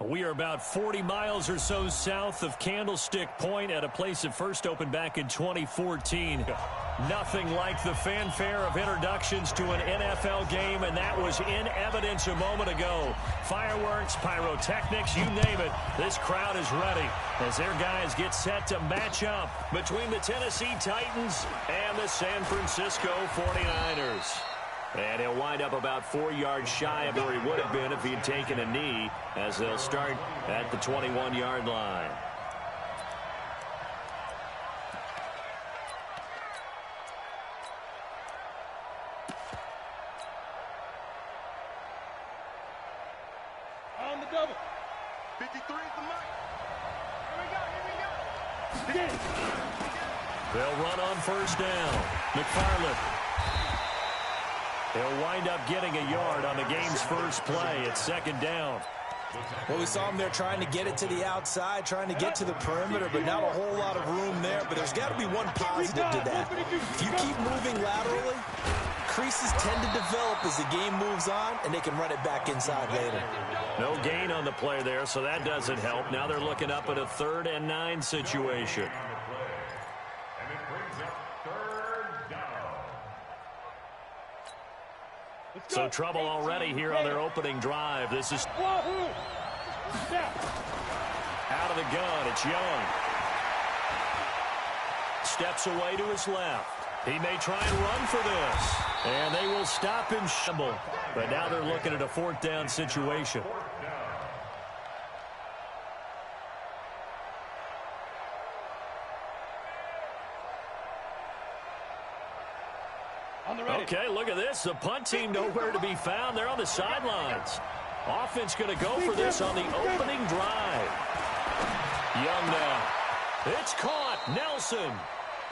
We are about 40 miles or so south of Candlestick Point at a place that first opened back in 2014. Nothing like the fanfare of introductions to an NFL game, and that was in evidence a moment ago. Fireworks, pyrotechnics, you name it. This crowd is ready as their guys get set to match up between the Tennessee Titans and the San Francisco 49ers. And he'll wind up about 4 yards shy of where he would have been if he had taken a knee, as they'll start at the 21-yard line. On the double. 53 is the mark. Here we go. They'll run on first down. McFarland. He'll wind up getting a yard on the game's first play. It's second down. Well, we saw him there trying to get it to the outside, trying to get to the perimeter, but not a whole lot of room there. But there's got to be one positive to that. If you keep moving laterally, creases tend to develop as the game moves on, and they can run it back inside later. No gain on the play there, so that doesn't help. Now they're looking up at a 3rd and 9 situation. So trouble already here on their opening drive. This is out of the gun. It's Young. Steps away to his left. He may try and run for this. And they will stop him. But now they're looking at a 4th down situation. Okay, look at this. The punt team nowhere to be found. They're on the sidelines. Offense going to go for this on the opening drive. Young now. It's caught. Nelson.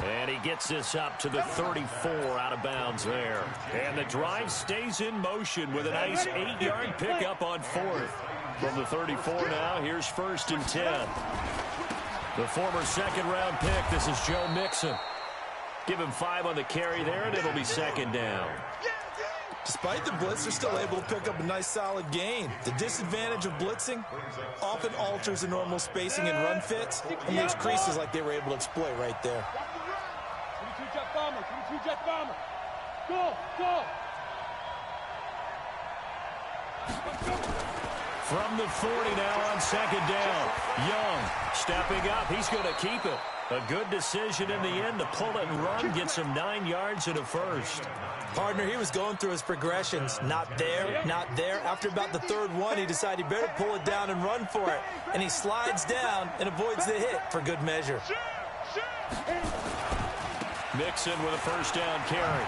And he gets this up to the 34 out of bounds there. And the drive stays in motion with a nice 8-yard pickup on 4th. From the 34 now, here's 1st and 10. The former 2nd-round pick, this is Joe Mixon. Give him 5 on the carry there, and it'll be 2nd down. Despite the blitz, they're still able to pick up a nice, solid gain. The disadvantage of blitzing often alters the normal spacing and run fits and leaves creases like they were able to exploit right there. 22-jet bomber, 22-jet bomber. Go, go. From the 40 now on 2nd down. Young stepping up. He's going to keep it. A good decision in the end to pull it and run. Gets him 9 yards and a 1st. Partner, he was going through his progressions. Not there, not there. After about the 3rd one, he decided he better pull it down and run for it. And he slides down and avoids the hit for good measure. Mixon with a 1st down carry.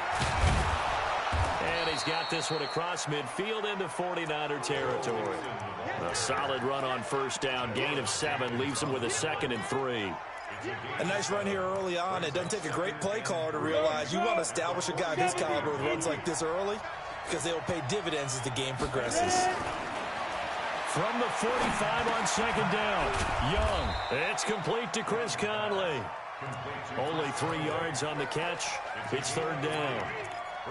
And he's got this one across midfield into 49er territory. A solid run on 1st down. Gain of 7 leaves him with a 2nd and 3. A nice run here early on. It doesn't take a great play caller to realize you want to establish a guy of his caliber with runs like this early because they will pay dividends as the game progresses. From the 45 on second down. Young. It's complete to Chris Conley. Only 3 yards on the catch. It's third down.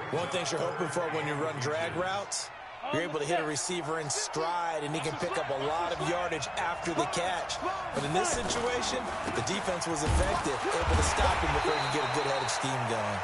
One thing you're hoping for when you run drag routes, you're able to hit a receiver in stride, and he can pick up a lot of yardage after the catch. But in this situation, the defense was effective, able to stop him before he could get a good head of steam going.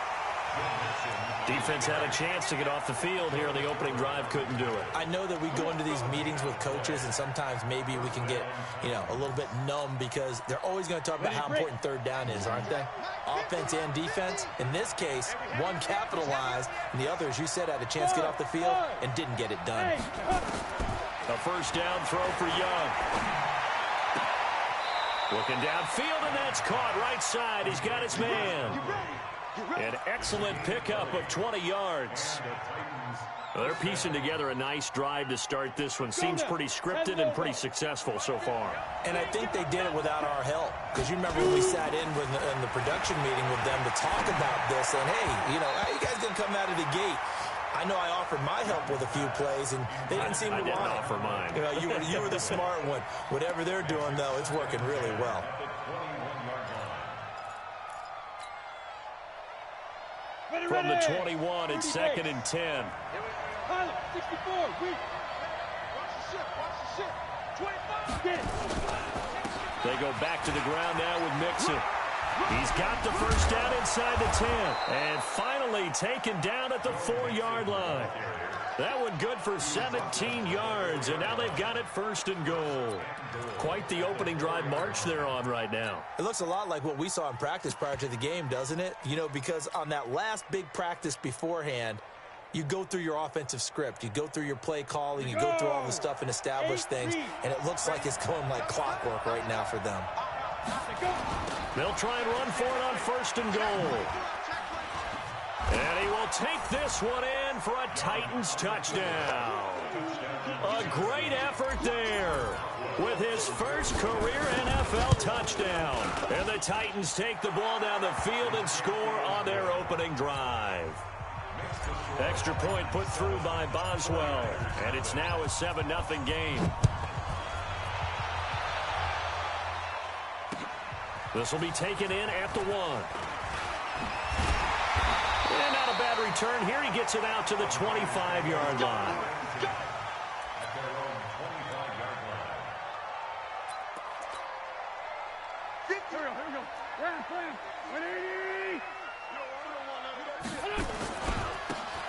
Defense had a chance to get off the field here on the opening drive, couldn't do it. I know that we go into these meetings with coaches, and sometimes maybe we can get, a little bit numb because they're always going to talk about how important third down is, aren't they? Offense and defense. In this case, one capitalized, and the other, as you said, had a chance to get off the field and didn't get it done. A first down throw for Young. Looking downfield, and that's caught right side. He's got his man. An excellent pickup of 20 yards. Well, they're piecing together a nice drive to start this one. Seems pretty scripted and pretty successful so far. And I think they did it without our help. Because you remember when we sat in the production meeting with them to talk about this, and hey, how you guys going to come out of the gate? I know I offered my help with a few plays, and they didn't seem to want it. I didn't offer mine. You were the smart one. Whatever they're doing, though, it's working really well. From the 21, it's 2nd and 10. 64. Watch the shit. 25. They go back to the ground now with Mixon. He's got the first down inside the 10. And finally taken down at the 4-yard line. That one good for 17 yards, and now they've got it 1st and goal. Quite the opening drive march they're on right now. It looks a lot like what we saw in practice prior to the game, doesn't it? Because on that last big practice beforehand, you go through your offensive script. You go through your play calling. You go through all the stuff and establish things, and it looks like it's going like clockwork right now for them. They'll try and run for it on 1st and goal. And he will take this one in for a Titans touchdown. A great effort there with his first career NFL touchdown. And the Titans take the ball down the field and score on their opening drive. Extra point put through by Boswell. And it's now a 7-0 game. This will be taken in at the 1. And not a bad return here. He gets it out to the 25-yard line.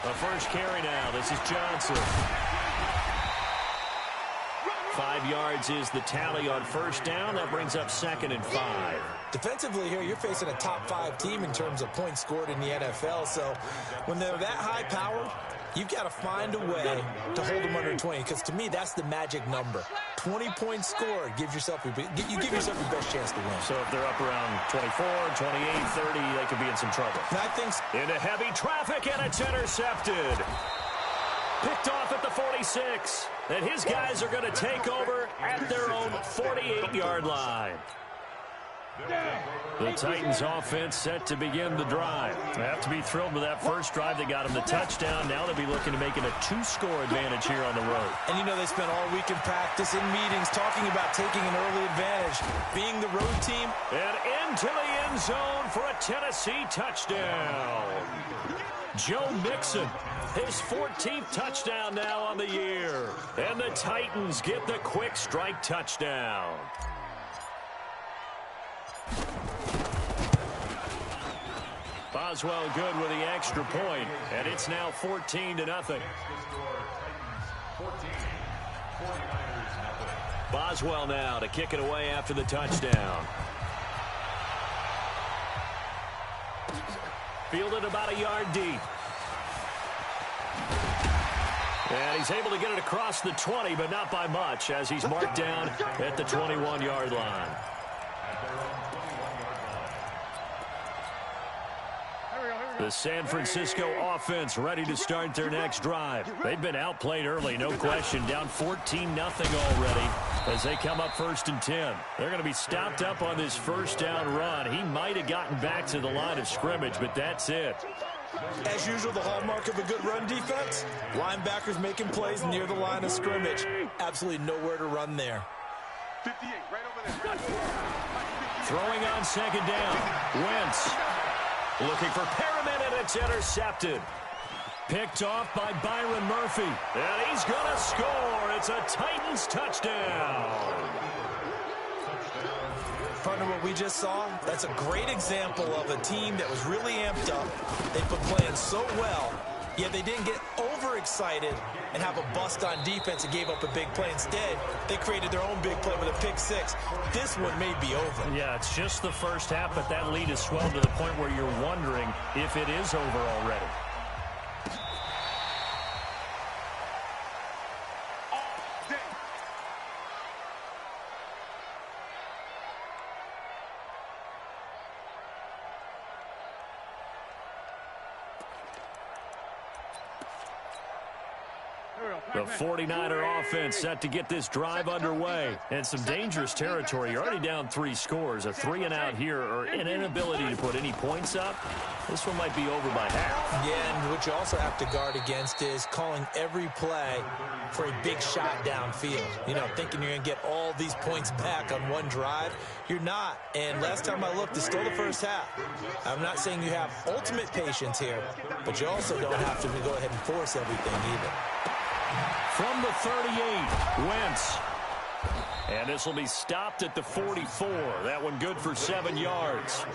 The first carry now. This is Johnson. 5 yards is the tally on 1st down. That brings up 2nd and 5. Defensively here, you're facing a top 5 team in terms of points scored in the NFL. So when they're that high powered, you've got to find a way to hold them under 20. Because to me, that's the magic number. 20 points scored. You give yourself your best chance to win. So if they're up around 24, 28, 30, they could be in some trouble. And I think into heavy traffic, and it's intercepted. Picked off at the 46. And his guys are going to take over at their own 48-yard line. The Titans offense set to begin the drive. They have to be thrilled with that first drive. They got him the touchdown. Now they'll be looking to make it a 2-score advantage here on the road. And they spent all week in practice, in meetings, talking about taking an early advantage, being the road team. And into the end zone for a Tennessee touchdown. Joe Mixon, his 14th touchdown now on the year. And the Titans get the quick strike touchdown. Boswell good with the extra point, and it's now 14-0. Boswell now to kick it away after the touchdown. Fielded about a yard deep. And he's able to get it across the 20, but not by much, as he's marked down at the 21-yard line. The San Francisco offense ready to start their next drive. They've been outplayed early, no question. Down 14-0 already as they come up 1st and 10. They're going to be stopped up on this first down run. He might have gotten back to the line of scrimmage, but that's it. As usual, the hallmark of a good run defense, linebackers making plays near the line of scrimmage. Absolutely nowhere to run there. 58, right over there. Throwing on second down. Wentz looking for Perriman, and it's intercepted. Picked off by Byron Murphy. And he's going to score. It's a Titans touchdown. Partner, what we just saw, that's a great example of a team that was really amped up. They've been playing so well, yet they didn't get overexcited and have a bust on defense and gave up a big play. Instead, they created their own big play with a pick six. This one may be over. Yeah, it's just the first half, but that lead has swelled to the point where you're wondering if it is over already. The 49er offense set to get this drive underway. And some dangerous territory. You're already down 3 scores. A 3-and-out here, or an inability to put any points up. This one might be over by half. Yeah, and what you also have to guard against is calling every play for a big shot downfield. You know, thinking you're going to get all these points back on one drive. You're not. And last time I looked, it's still the first half. I'm not saying you have ultimate patience here, but you also don't have to go ahead and force everything either. From the 38, Wentz. And this will be stopped at the 44. That one good for 7 yards.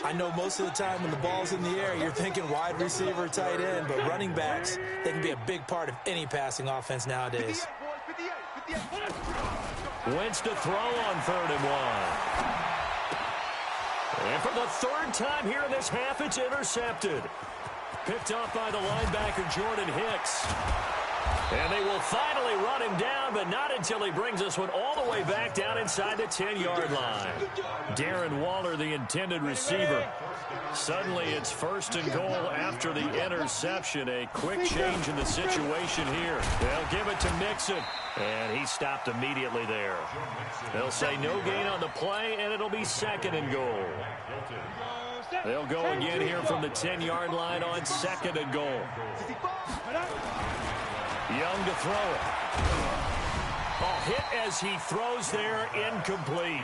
I know most of the time when the ball's in the air, you're thinking wide receiver, tight end, but running backs, they can be a big part of any passing offense nowadays. Wentz to throw on 3rd and 1. And for the 3rd time here in this half, it's intercepted. Picked off by the linebacker, Jordan Hicks. And they will finally run him down, but not until he brings this one all the way back down inside the 10-yard line. Darren Waller, the intended receiver. Suddenly it's 1st and goal after the interception. A quick change in the situation here. They'll give it to Mixon, and he stopped immediately there. They'll say no gain on the play, and it'll be 2nd and goal. They'll go again here from the 10-yard line on 2nd and goal. Young to throw it. Oh, hit as he throws there, incomplete.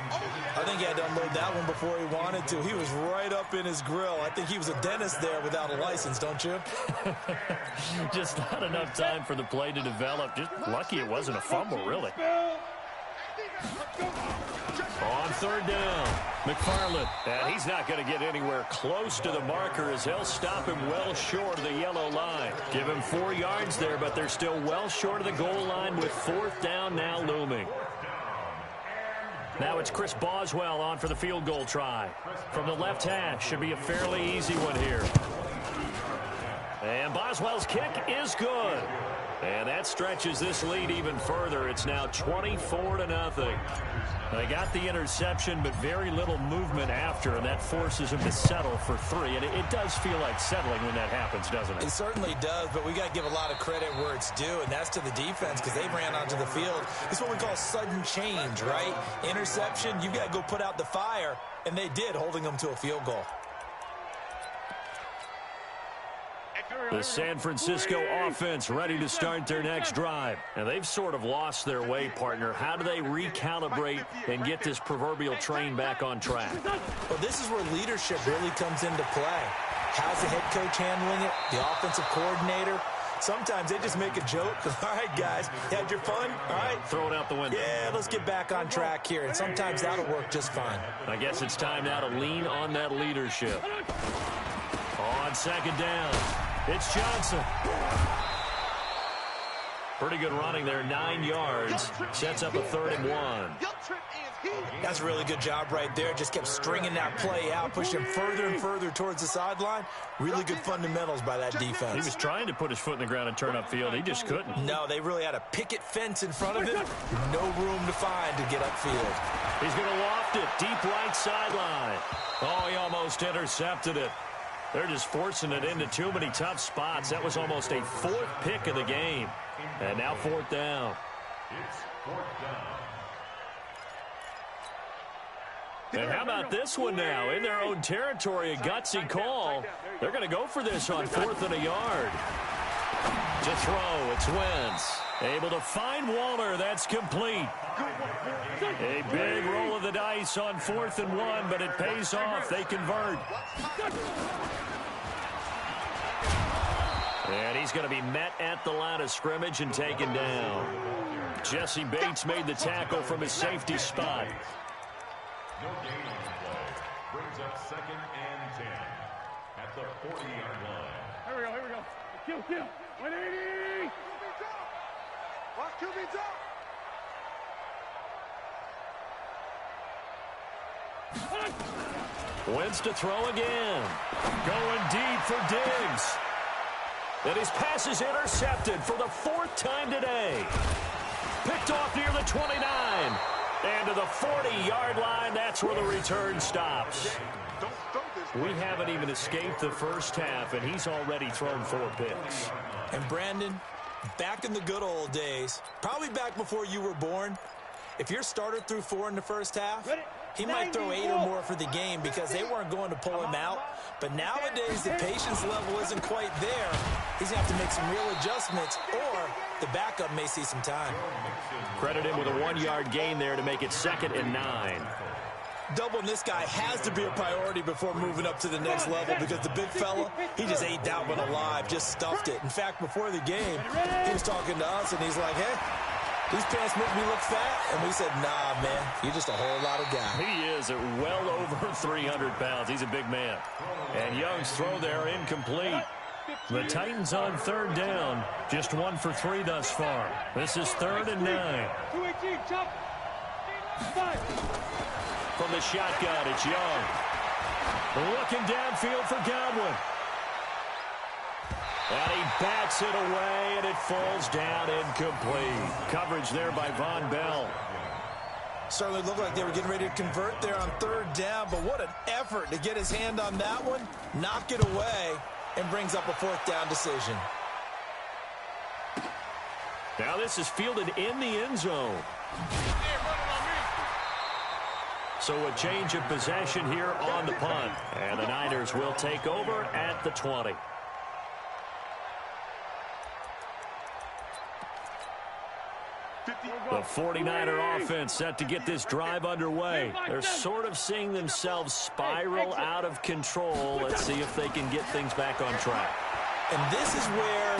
I think he had to unload that one before he wanted to. He was right up in his grill. I think he was a dentist there without a license, don't you? Just not enough time for the play to develop. Just lucky it wasn't a fumble, really. On 3rd down, McFarland. And he's not going to get anywhere close to the marker as they'll stop him well short of the yellow line. Give him 4 yards there, but they're still well short of the goal line with 4th down now looming. Now it's Chris Boswell on for the field goal try. From the left hash, should be a fairly easy one here. And Boswell's kick is good. And that stretches this lead even further. It's now 24-0. They got the interception, but very little movement after, and that forces him to settle for 3. And it does feel like settling when that happens, doesn't it? It certainly does, but we got to give a lot of credit where it's due, and that's to the defense because they ran onto the field. It's what we call sudden change, right? Interception, you got to go put out the fire, and they did, holding them to a field goal. The San Francisco offense ready to start their next drive. And they've sort of lost their way, partner. How do they recalibrate and get this proverbial train back on track? Well, this is where leadership really comes into play. How's the head coach handling it? The offensive coordinator? Sometimes they just make a joke. All right, guys, you had your fun? All right. Throw it out the window. Yeah, let's get back on track here. And sometimes that'll work just fine. I guess it's time now to lean on that leadership. On 2nd down. It's Johnson. Pretty good running there, 9 yards. Sets up a 3rd and 1. That's a really good job right there. Just kept stringing that play out, pushing him further and further towards the sideline. Really good fundamentals by that defense. He was trying to put his foot in the ground and turn upfield. He just couldn't. No, they really had a picket fence in front of him. No room to find to get upfield. He's going to loft it, deep right sideline. Oh, he almost intercepted it. They're just forcing it into too many tough spots. That was almost a 4th pick of the game. And now 4th down. It's 4th down. And how about this one now? In their own territory, a gutsy call. They're going to go for this on 4th and a yard. To throw, it's Wentz. Able to find Waller. That's complete. A big roll of the dice on 4th and 1, but it pays off. They convert. And he's going to be met at the line of scrimmage and taken down. Jesse Bates made the tackle from his safety spot. No gain on the play. Brings up 2nd and 10 at the 40-yard line. Here we go. Kill. 180. Watch QB drop. Wentz to throw again. Going deep for Diggs. And his pass is intercepted for the 4th time today. Picked off near the 29. And to the 40-yard line, that's where the return stops. We haven't even escaped the first half, and he's already thrown 4 picks. And Brandon, back in the good old days, probably back before you were born, if your starter threw 4 in the first half, he might throw 8 or more for the game because they weren't going to pull him out. But nowadays, the patience level isn't quite there. He's going to have to make some real adjustments, or the backup may see some time. Credit him with a 1-yard gain there to make it 2nd and 9. Doubling this guy has to be a priority before moving up to the next level because the big fella, he just ate that one alive, just stuffed it. In fact, before the game, he was talking to us, and he's like, hey, these pants make me look fat. And we said, nah, man, you're just a whole lot of guy. He is at well over 300 pounds. He's a big man. And Young's throw there incomplete. The Titans on 3rd down. Just 1 for 3 thus far. This is 3rd and 9. 218, chop. 5. From the shotgun, it's Young. Looking downfield for Godwin. And he bats it away, and it falls down incomplete. Coverage there by Von Bell. Certainly looked like they were getting ready to convert there on 3rd down, but what an effort to get his hand on that one, knock it away, and brings up a 4th down decision. Now this is fielded in the end zone. So a change of possession here on the punt. And the Niners will take over at the 20. The 49er offense set to get this drive underway. They're sort of seeing themselves spiral out of control. Let's see if they can get things back on track. And this is where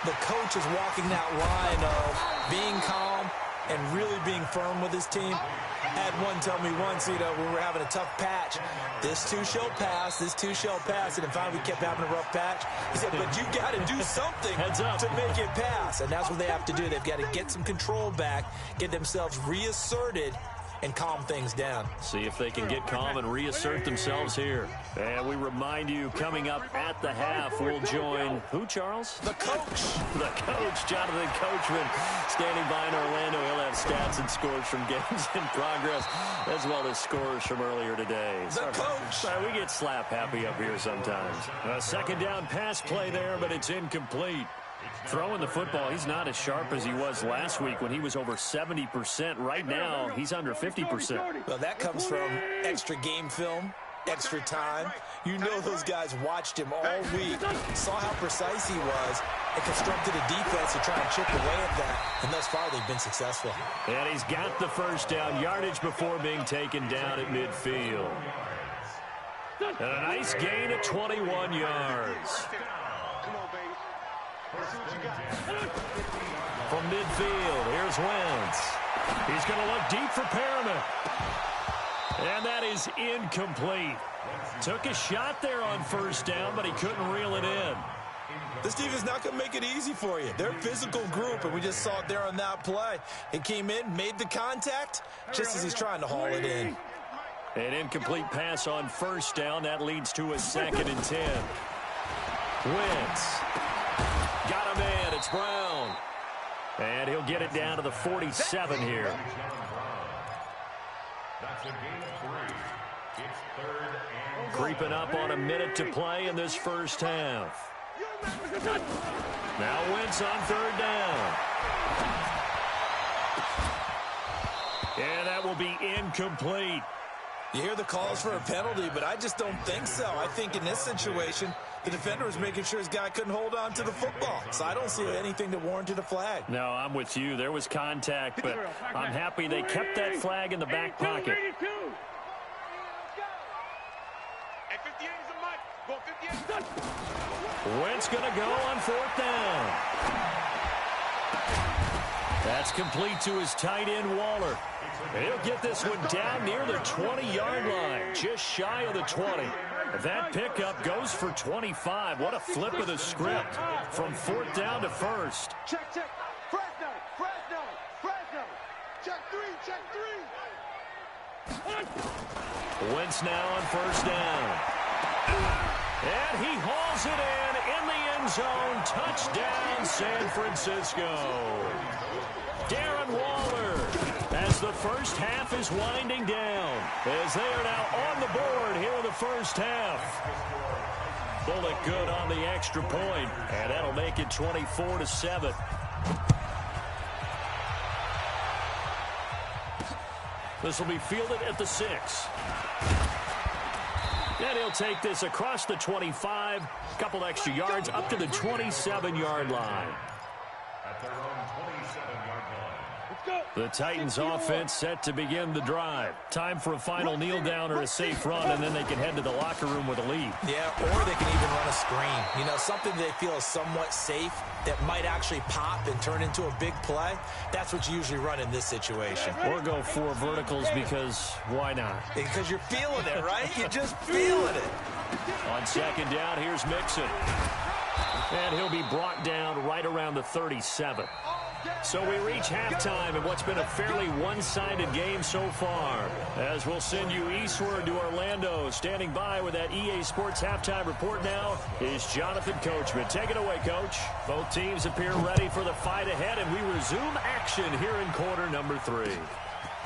the coach is walking that line of being calm and really being firm with his team. Had one tell me once, we were having a tough patch. This too shall pass, this too shall pass. And finally we kept having a rough patch. He said, but you got to do something to make it pass. And that's what they have to do. They've got to get some control back, get themselves reasserted, and calm things down. See if they can get calm and reassert themselves here. And we remind you, coming up at the half, we'll join who, Charles? The coach. The coach, Jonathan Coachman, standing by in Orlando. He'll have stats and scores from games in progress, as well as scores from earlier today. The coach. Sorry, we get slap happy up here sometimes. A 2nd down pass play there, but it's incomplete. Throwing the football, he's not as sharp as he was last week when he was over 70%. Right now, he's under 50%. Well, that comes from extra game film, extra time. You know those guys watched him all week, saw how precise he was, and constructed a defense to try and chip away at that. And thus far, they've been successful. And he's got the 1st down yardage before being taken down at midfield. And a nice gain of 21 yards. Come on, baby. Let's see what you got. From midfield, here's Wentz. He's going to look deep for Perriman. And that is incomplete. Took a shot there on 1st down, but he couldn't reel it in. This team is not going to make it easy for you. They're a physical group, and we just saw it there on that play. He came in, made the contact, just as he's trying to haul it in. An incomplete pass on 1st down. That leads to a 2nd and 10. Wentz. Got him in. It's Brown. And he'll get it down to the 47 here. That's a gain of 3. It's 3rd and Creeping up on a minute to play in this first half. Now Wentz on 3rd down. And that will be incomplete. You hear the calls for a penalty, but I just don't think so. I think in this situation, the defender was making sure his guy couldn't hold on to the football. So I don't see anything that warranted a flag. No, I'm with you. There was contact, but I'm happy they kept that flag in the back pocket. Wentz going to go on 4th down. That's complete to his tight end, Waller. He'll get this one down near the 20-yard line, just shy of the 20. That pickup goes for 25. What a flip of the script from 4th down to 1st. Check. Fresno. Check three. Wentz now on 1st down. And he hauls it in the end zone. Touchdown, San Francisco. Darren Waller, as the first half is winding down, as they are now on the board here in the first half. Bullock good on the extra point, and that'll make it 24-7. This will be fielded at the 6. And he'll take this across the 25, couple extra yards up to the 27-yard line. At their own 27-yard line. The Titans offense set to begin the drive. Time for a final kneel down or a safe run, and then they can head to the locker room with a lead. Yeah, or they can even run a screen. You know, something they feel is somewhat safe that might actually pop and turn into a big play. That's what you usually run in this situation. Or go 4 verticals because why not? Because you're feeling it, right? You're just feeling it. On 2nd down, here's Mixon. And he'll be brought down right around the 37. So we reach halftime in what's been a fairly one-sided game so far. As we'll send you eastward to Orlando. Standing by with that EA Sports halftime report now is Jonathan Coachman. Take it away, Coach. Both teams appear ready for the fight ahead, and we resume action here in quarter number 3.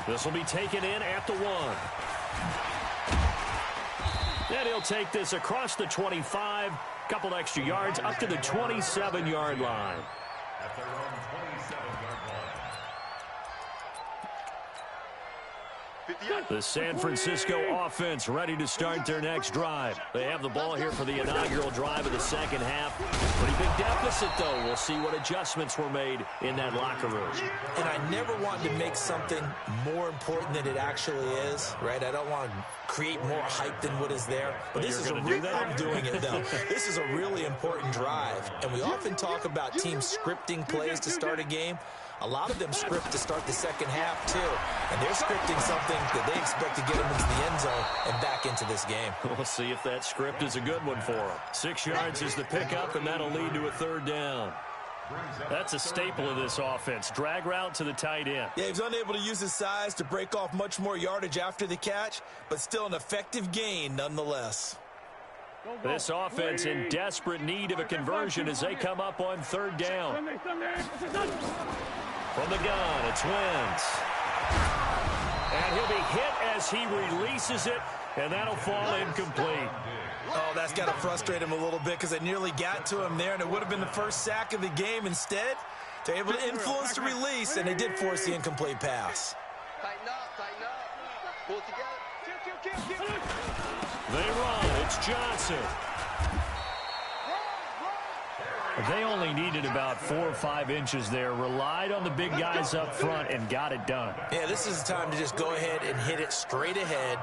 This will be taken in at the 1. And he'll take this across the 25, couple extra yards up to the 27-yard line. At their own 27-yard line. The San Francisco offense ready to start their next drive. They have the ball here for the inaugural drive of the second half. Pretty big deficit, though. We'll see what adjustments were made in that locker room. And I never wanted to make something more important than it actually is, right? I don't want to create more hype than what is there. But this is I'm doing it, though. This is a really important drive. And we often talk about teams scripting plays to start a game. A lot of them script to start the second half, too. And they're scripting something that they expect to get them into the end zone and back into this game. We'll see if that script is a good one for them. 6 yards is the pickup, and that'll lead to a 3rd down. That's a staple of this offense. Drag route to the tight end. Yeah, he's unable to use his size to break off much more yardage after the catch, but still an effective gain nonetheless. This offense in desperate need of a conversion as they come up on 3rd down. From the gun, it's Wentz. And he'll be hit as he releases it, and that'll fall incomplete. Oh, that's got to frustrate him a little bit because they nearly got to him there, and it would have been the first sack of the game. Instead, they're able to influence the release, and they did force the incomplete pass. Tighten up. Pull it together. They run. It's Johnson. They only needed about 4 or 5 inches there. Relied on the big guys up front and got it done. Yeah, this is the time to just go ahead and hit it straight ahead.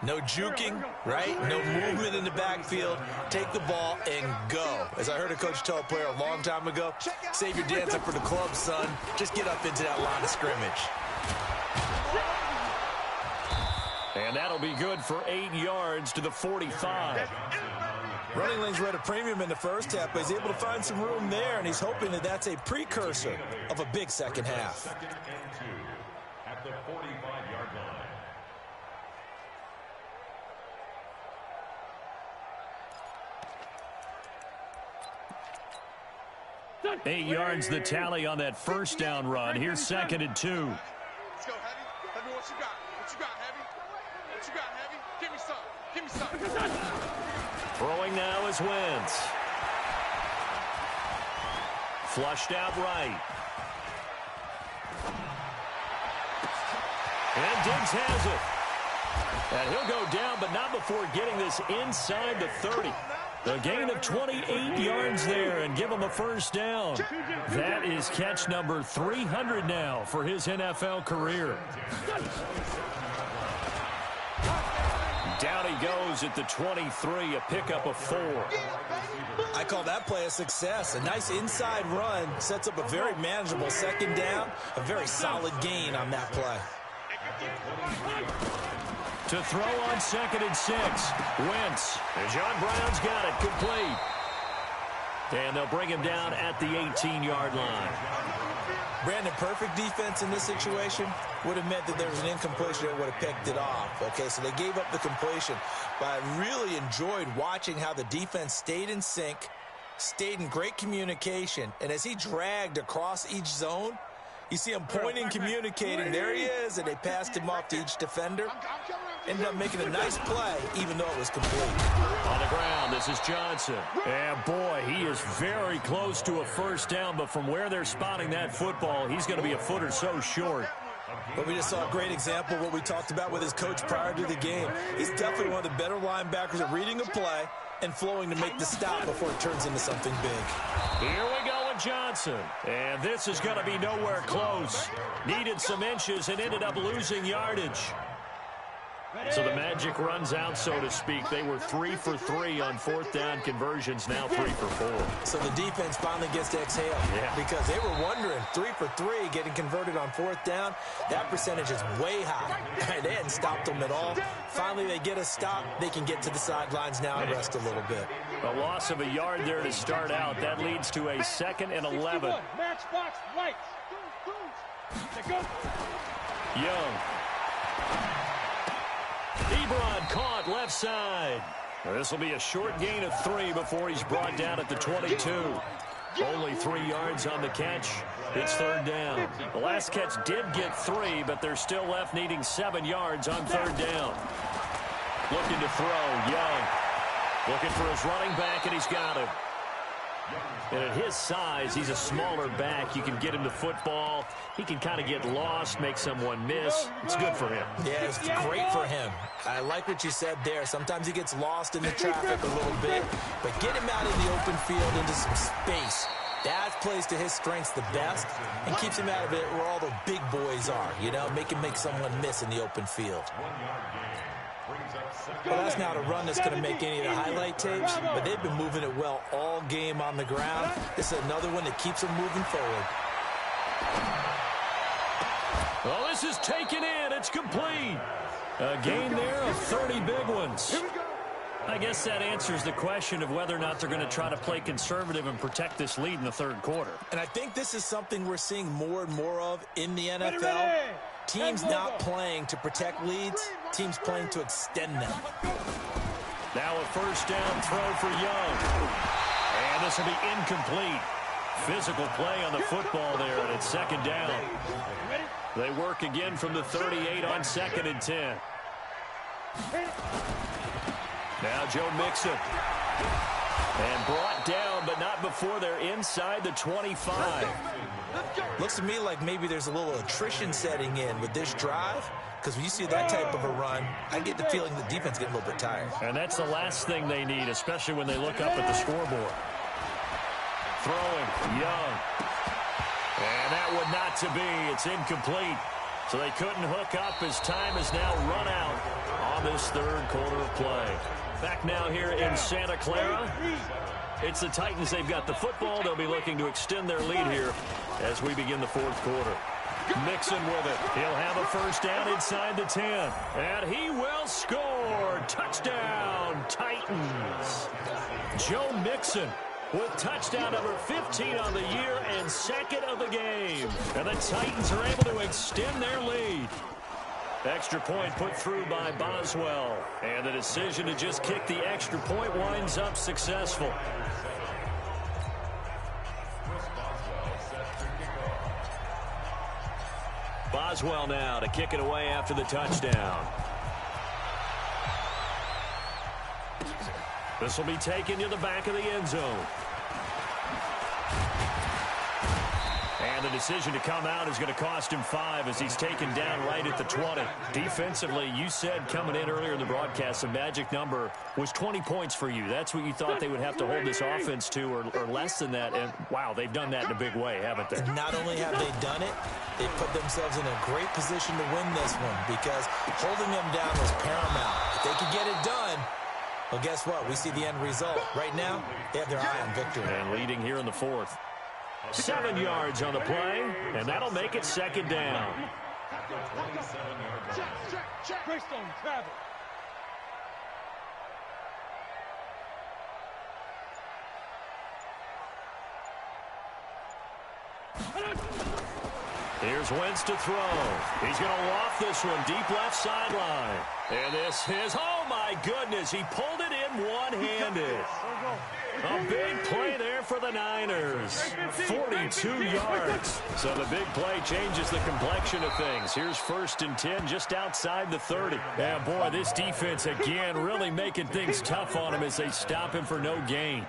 No juking, right? No movement in the backfield. Take the ball and go. As I heard a coach tell a player a long time ago, save your dance up for the club, son. Just get up into that line of scrimmage. And that'll be good for 8 yards to the 45. Running lanes were at a premium in the first half, but he's able to find some room there, and he's hoping that that's a precursor of a big second half. 2nd and 2 at the 45-yard line. 8 yards the tally on that first down run. Here's 2nd and 2. Let's go, Heavy. Heavy, what you got? What you got, Heavy? What you got, Heavy? Give me some. Throwing now is Wentz. Flushed out right. And Diggs has it. And he'll go down, but not before getting this inside the 30. A gain of 28 yards there and give him a first down. That is catch number 300 now for his NFL career. Down he goes at the 23, a pickup of 4. I call that play a success. A nice inside run sets up a very manageable second down. A very solid gain on that play. To throw on 2nd and 6. Wentz. And John Brown's got it. Complete. And they'll bring him down at the 18-yard line. Brandon, perfect defense in this situation would have meant that there was an incompletion that would have picked it off. Okay, so they gave up the completion. But I really enjoyed watching how the defense stayed in sync, stayed in great communication, and as he dragged across each zone, you see him pointing, communicating. There he is, and they passed him off to each defender. Ended up making a nice play, even though it was complete. On the ground, this is Johnson. And, boy, he is very close to a first down, but from where they're spotting that football, he's going to be a foot or so short. But we just saw a great example of what we talked about with his coach prior to the game. He's definitely one of the better linebackers at reading a play and flowing to make the stop before it turns into something big. Here we go with Johnson. And this is going to be nowhere close. Needed some inches and ended up losing yardage. So the magic runs out, so to speak. They were 3 for 3 on 4th down conversions, now 3 for 4. So the defense finally gets to exhale. Yeah. Because they were wondering, 3 for 3 getting converted on 4th down, that percentage is way high. They hadn't stopped them at all. Finally, they get a stop. They can get to the sidelines now and rest a little bit. A loss of a yard there to start out. That leads to a 2nd and 11. Matchbox right. Young. Ebron caught left side. This will be a short gain of 3 before he's brought down at the 22. Only 3 yards on the catch. It's 3rd down. The last catch did get 3, but they're still left needing 7 yards on 3rd down. Looking to throw, Young. Looking for his running back, and he's got him. And at his size, he's a smaller back. You can get him the football. He can kind of get lost, make someone miss. It's good for him. Yeah, it's great for him. I like what you said there. Sometimes he gets lost in the traffic a little bit, but get him out in the open field into some space. That plays to his strengths the best and keeps him out of it where all the big boys are, you know, make someone miss in the open field. Well, that's not a run that's going to make any of the highlight tapes, but they've been moving it well all game on the ground. This is another one that keeps them moving forward. Well, this is taken in. It's complete. A gain there of 30 big ones. I guess that answers the question of whether or not they're going to try to play conservative and protect this lead in the 3rd quarter. And I think this is something we're seeing more and more of in the NFL. Teams not playing to protect leads, teams playing to extend them. Now a first down throw for Young. And this will be incomplete. Physical play on the football there, and it's 2nd down. They work again from the 38 on 2nd and 10. Now Joe Mixon. And brought down, but not before they're inside the 25. Looks to me like maybe there's a little attrition setting in with this drive, because when you see that type of a run, I get the feeling the defense getting a little bit tired. And that's the last thing they need, especially when they look up at the scoreboard. Throwing, Young. And that would not to be. It's incomplete. So they couldn't hook up as time is now run out on this 3rd quarter of play. Back now here in Santa Clara. It's the Titans. They've got the football. They'll be looking to extend their lead here as we begin the 4th quarter. Mixon with it. He'll have a first down inside the 10. And he will score. Touchdown, Titans. Joe Mixon with touchdown number 15 on the year and 2nd of the game. And the Titans are able to extend their lead. Extra point put through by Boswell. And the decision to just kick the extra point winds up successful. Boswell now to kick it away after the touchdown. This will be taken to the back of the end zone. And And the decision to come out is going to cost him 5 as he's taken down right at the 20. Defensively, you said coming in earlier in the broadcast, the magic number was 20 points for you. That's what you thought they would have to hold this offense to, or less than that. And, wow, they've done that in a big way, haven't they? And not only have they done it, they put themselves in a great position to win this one because holding them down was paramount. If they could get it done, well, guess what? We see the end result. Right now, they have their eye on victory. And leading here in the 4th. 7 yards on the play, and that'll make it 2nd down. Greystone, travel. Here's Wentz to throw. He's going to loft this one deep left sideline. And this is, oh my goodness, he pulled it in one-handed. A big play there for the Niners. 42 yards. So the big play changes the complexion of things. Here's 1st and 10 just outside the 30. And boy, this defense again really making things tough on him as they stop him for no gain.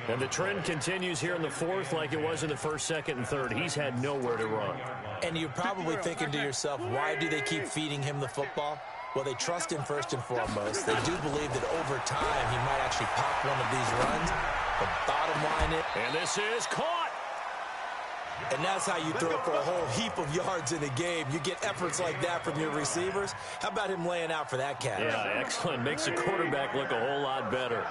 And the trend continues here in the 4th like it was in the 1st, 2nd, and 3rd. He's had nowhere to run. And you're probably thinking to yourself, why do they keep feeding him the football? Well, they trust him first and foremost. They do believe that over time he might actually pop one of these runs. But bottom line is... And this is caught. And that's how you throw for a whole heap of yards in a game. You get efforts like that from your receivers. How about him laying out for that catch? Yeah, excellent. Makes the quarterback look a whole lot better.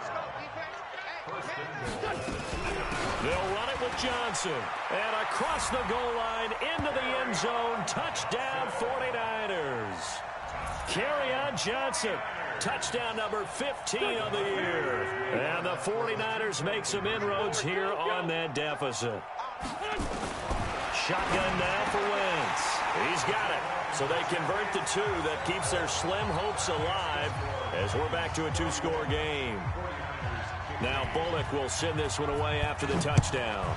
They'll run it with Johnson. And across the goal line, into the end zone. Touchdown, 49ers. Kerryon Johnson. Touchdown number 15 of the year. And the 49ers make some inroads here on that deficit. Shotgun now for Wentz. He's got it. So they convert the 2. That keeps their slim hopes alive as we're back to a 2-score game. Now Bullock will send this one away after the touchdown.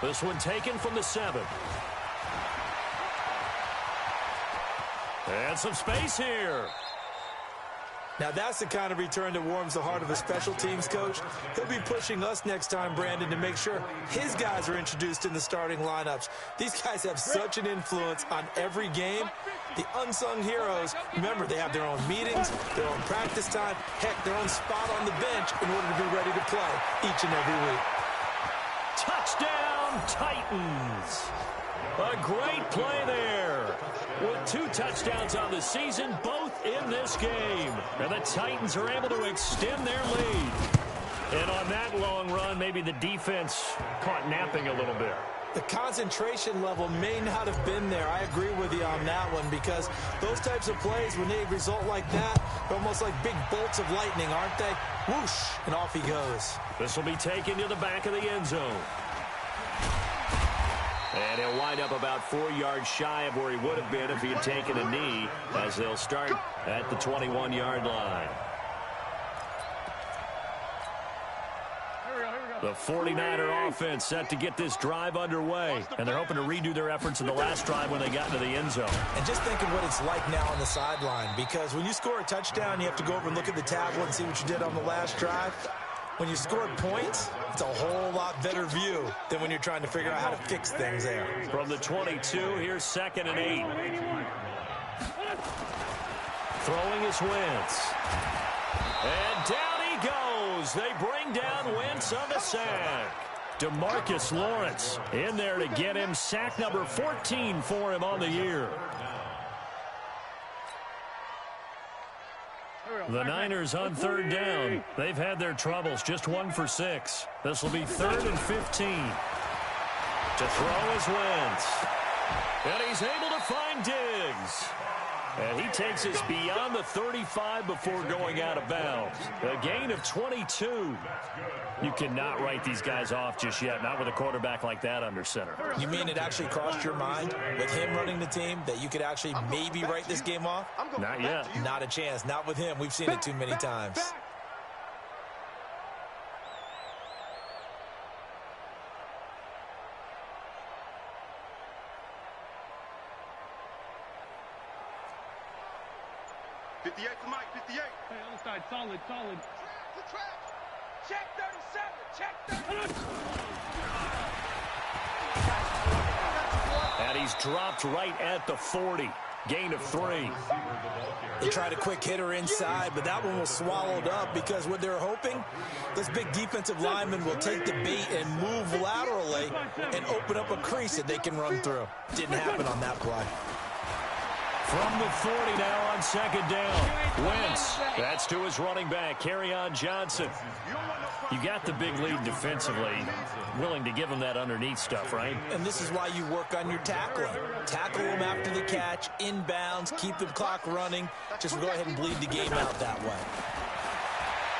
This one taken from the 7. And some space here. Now that's the kind of return that warms the heart of a special teams coach. He'll be pushing us next time, Brandon, to make sure his guys are introduced in the starting lineups. These guys have such an influence on every game. The unsung heroes, remember, they have their own meetings, their own practice time, heck, their own spot on the bench in order to be ready to play each and every week. Touchdown, Titans. A great play there. With 2 touchdowns on the season, both in this game. And the Titans are able to extend their lead. And on that long run, maybe the defense caught napping a little bit. The concentration level may not have been there. I agree with you on that one because those types of plays, when they result like that, they're almost like big bolts of lightning, aren't they? Whoosh, and off he goes. This will be taken to the back of the end zone. And he'll wind up about 4 yards shy of where he would have been if he had taken a knee, as they'll start at the 21-yard line. The 49er offense set to get this drive underway, and they're hoping to redo their efforts in the last drive when they got into the end zone. And just think of what it's like now on the sideline, because when you score a touchdown, you have to go over and look at the tablet and see what you did on the last drive. When you scored points, it's a whole lot better view than when you're trying to figure out how to fix things there. From the 22, here's 2nd and 8. Throwing is Wentz. And down he goes. They bring down Wentz on the sack. DeMarcus Lawrence in there to get him. Sack number 14 for him on the year. The Niners on 3rd down. They've had their troubles, just 1 for 6. This will be 3rd and 15. To throw is Wentz. And he's able to find Diggs. And he takes us beyond the 35 before going out of bounds. A gain of 22. You cannot write these guys off just yet, not with a quarterback like that under center. You mean it actually crossed your mind with him running the team that you could actually maybe write this game off? Not yet. Not a chance. Not with him. We've seen it too many times. Hey, other side, solid. Check 37. Check 37. And he's dropped right at the 40. Gain of 3. They tried a quick hitter inside, but that one was swallowed up because what they're hoping, this big defensive lineman will take the bait and move laterally and open up a crease that they can run through. Didn't happen on that play. From the 40 now on second down. Wentz. That's to his running back, Kerryon Johnson. You got the big lead defensively. Willing to give him that underneath stuff, right? And this is why you work on your tackling. Tackle them after the catch, inbounds, keep the clock running. Just go ahead and bleed the game out that way.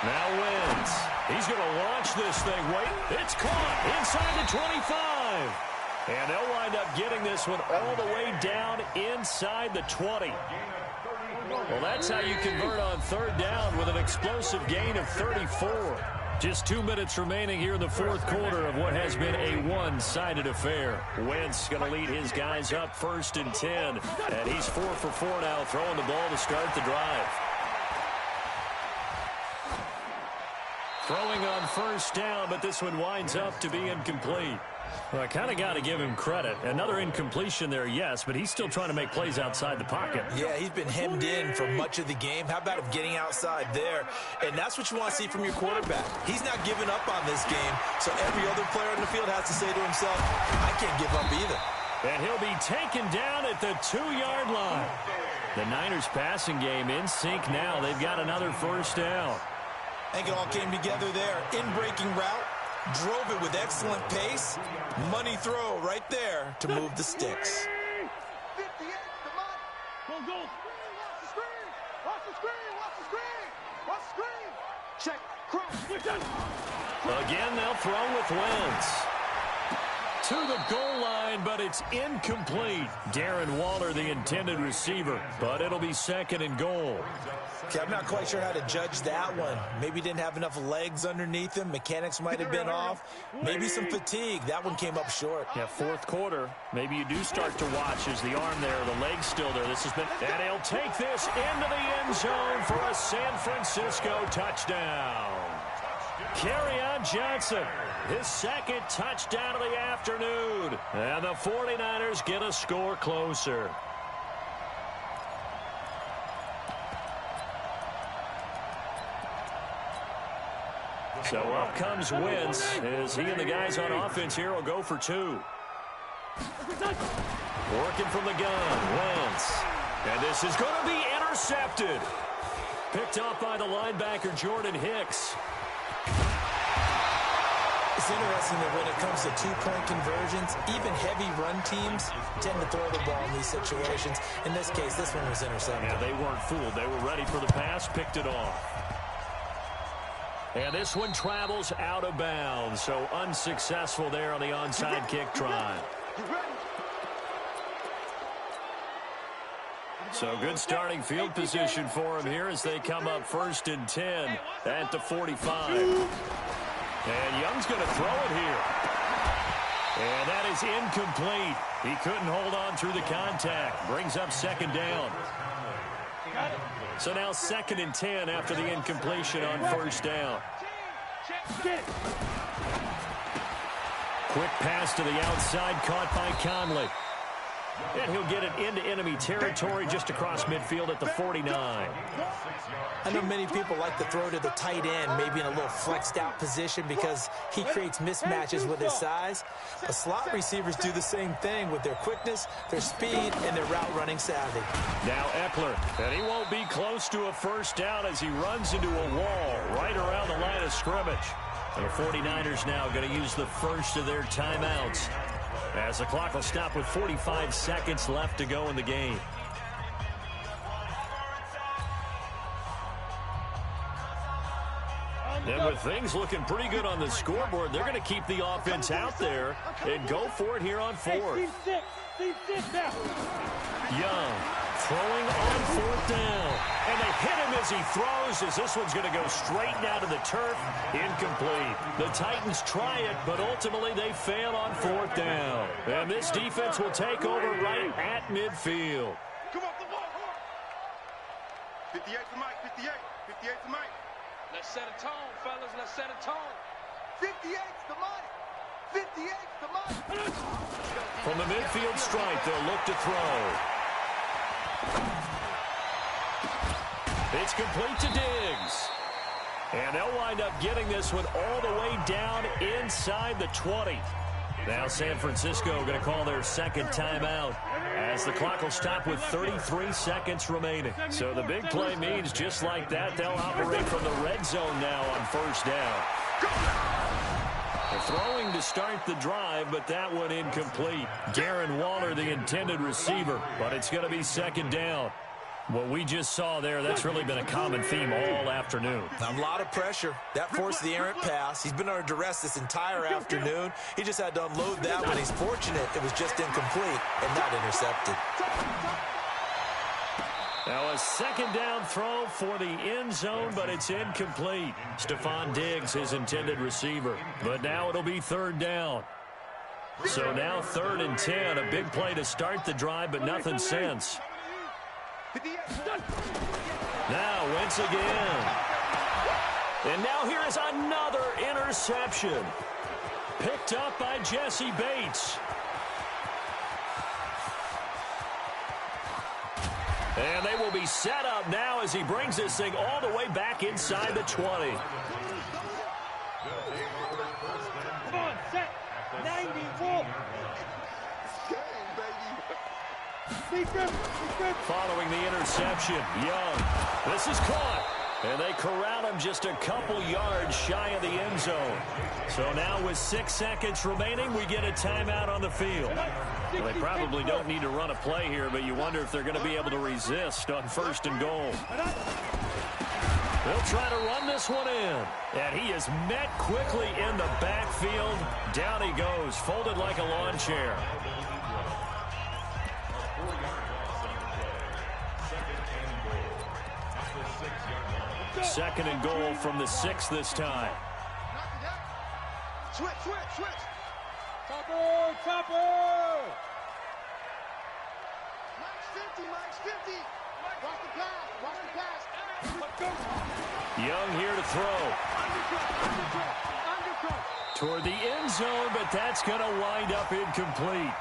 Now Wentz. He's going to launch this thing. Wait, it's caught inside the 25. And they'll wind up getting this one all the way down inside the 20. Well, that's how you convert on third down with an explosive gain of 34. Just 2 minutes remaining here in the fourth quarter of what has been a one-sided affair. Wentz going to lead his guys up 1st and 10. And he's 4 for 4 now, throwing the ball to start the drive. Throwing on first down, but this one winds up to be incomplete. Well, I kind of got to give him credit. Another incompletion there, yes, but he's still trying to make plays outside the pocket. Yeah, he's been hemmed in for much of the game. How about him getting outside there? And that's what you want to see from your quarterback. He's not giving up on this game, so every other player on the field has to say to himself, I can't give up either. And he'll be taken down at the 2-yard line. The Niners passing game in sync now. They've got another first down. I think it all came together there. In-breaking route. Drove it with excellent pace. Money throw right there to move the sticks. 58, come on. Go. Watch the screen. Watch the screen. Watch the screen. Watch the screen. Check. Cross. Again, they'll throw with Wentz. To the goal line, but it's incomplete. Darren Waller, the intended receiver, but it'll be 2nd and goal. Okay, I'm not quite sure how to judge that one. Maybe didn't have enough legs underneath him. Mechanics might have been off. Maybe some fatigue. That one came up short. Yeah, fourth quarter. Maybe you do start to watch as the arm there, the leg's still there. This has been, and he'll take this into the end zone for a San Francisco touchdown. Kerryon Johnson, his 2nd touchdown of the afternoon. And the 49ers get a score closer. So up comes Wentz as he and the guys on offense here will go for 2. Working from the gun, Wentz. And this is going to be intercepted. Picked off by the linebacker, Jordan Hicks. It's interesting that when it comes to two-point conversions, even heavy run teams tend to throw the ball in these situations. In this case, this one was intercepted. Yeah, they weren't fooled. They were ready for the pass, picked it off. And this one travels out of bounds, so unsuccessful there on the onside kick try. So good starting field position for him here as they come up 1st and 10 at the 45. And Young's going to throw it here. And that is incomplete. He couldn't hold on through the contact. Brings up 2nd down. So now 2nd and 10 after the incompletion on 1st down. Quick pass to the outside, caught by Conley. And he'll get it into enemy territory just across midfield at the 49. I know many people like to throw to the tight end, maybe in a little flexed out position because he creates mismatches with his size. But slot receivers do the same thing with their quickness, their speed, and their route running savvy. Now Eckler, and he won't be close to a first down as he runs into a wall right around the line of scrimmage. And the 49ers now going to use the first of their timeouts as the clock will stop with 45 seconds left to go in the game. And with things looking pretty good on the scoreboard, they're going to keep the offense out there and go for it here on 4th. Young throwing on 4th down. And they hit him as he throws as this one's going to go straight down to the turf. Incomplete. The Titans try it, but ultimately they fail on 4th down. And this defense will take over right at midfield. Come on, come on. 58 to Mike, 58. 58 to Mike. Let's set a tone, fellas. Let's set a tone. 58's the money. 58's the money. From the midfield stripe, they'll look to throw. It's complete to Diggs. And they'll wind up getting this one all the way down inside the 20. Now San Francisco going to call their second timeout as the clock will stop with 33 seconds remaining. So the big play means just like that, they'll operate from the red zone now on first down. They're throwing to start the drive, but that one incomplete. Darren Waller, the intended receiver, but it's going to be second down. What we just saw there, that's really been a common theme all afternoon. A lot of pressure. That forced the errant pass. He's been under duress this entire afternoon. He just had to unload that one. He's fortunate it was just incomplete and not intercepted. Now a second down throw for the end zone, but it's incomplete. Stephon Diggs, his intended receiver. But now it'll be third down. So now 3rd and 10. A big play to start the drive, but nothing since. Now Wentz again. And now here is another interception. Picked up by Jesse Bates. And they will be set up now as he brings this thing all the way back inside the 20. Come on, set. 91. Following the interception, Young. This is caught. And they corral him just a couple yards shy of the end zone. So now with 6 seconds remaining, we get a timeout on the field. Well, they probably don't need to run a play here, but you wonder if they're going to be able to resist on 1st and goal. They'll try to run this one in. And he is met quickly in the backfield. Down he goes, folded like a lawn chair. Second and goal from the 6 this time. Switch. Topper. Mike's 50. Watch the pass. Young here to throw. Undercut. Toward the end zone, but that's going to wind up incomplete.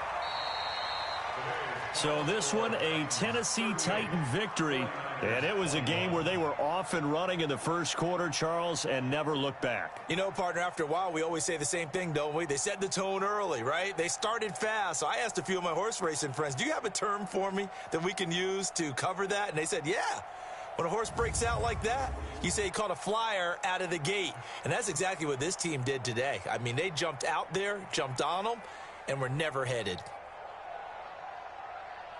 So this one, a Tennessee Titan victory. And it was a game where they were off and running in the first quarter, Charles, and never looked back. You know, partner, after a while, we always say the same thing, don't we? They set the tone early, right? They started fast. So I asked a few of my horse racing friends, do you have a term for me that we can use to cover that? And they said, yeah. When a horse breaks out like that, you say he caught a flyer out of the gate. And that's exactly what this team did today. I mean, they jumped out there, jumped on them, and were never headed.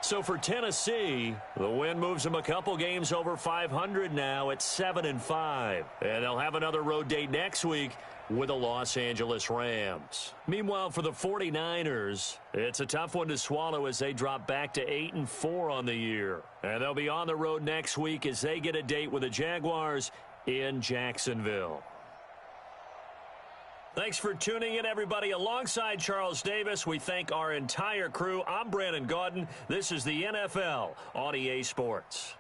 So for Tennessee, the win moves them a couple games over 500 now at 7-5. And they'll have another road date next week with the Los Angeles Rams. Meanwhile, for the 49ers, it's a tough one to swallow as they drop back to 8-4 on the year. And they'll be on the road next week as they get a date with the Jaguars in Jacksonville. Thanks for tuning in, everybody. Alongside Charles Davis, we thank our entire crew. I'm Brandon Gaudin. This is the NFL on EA Sports.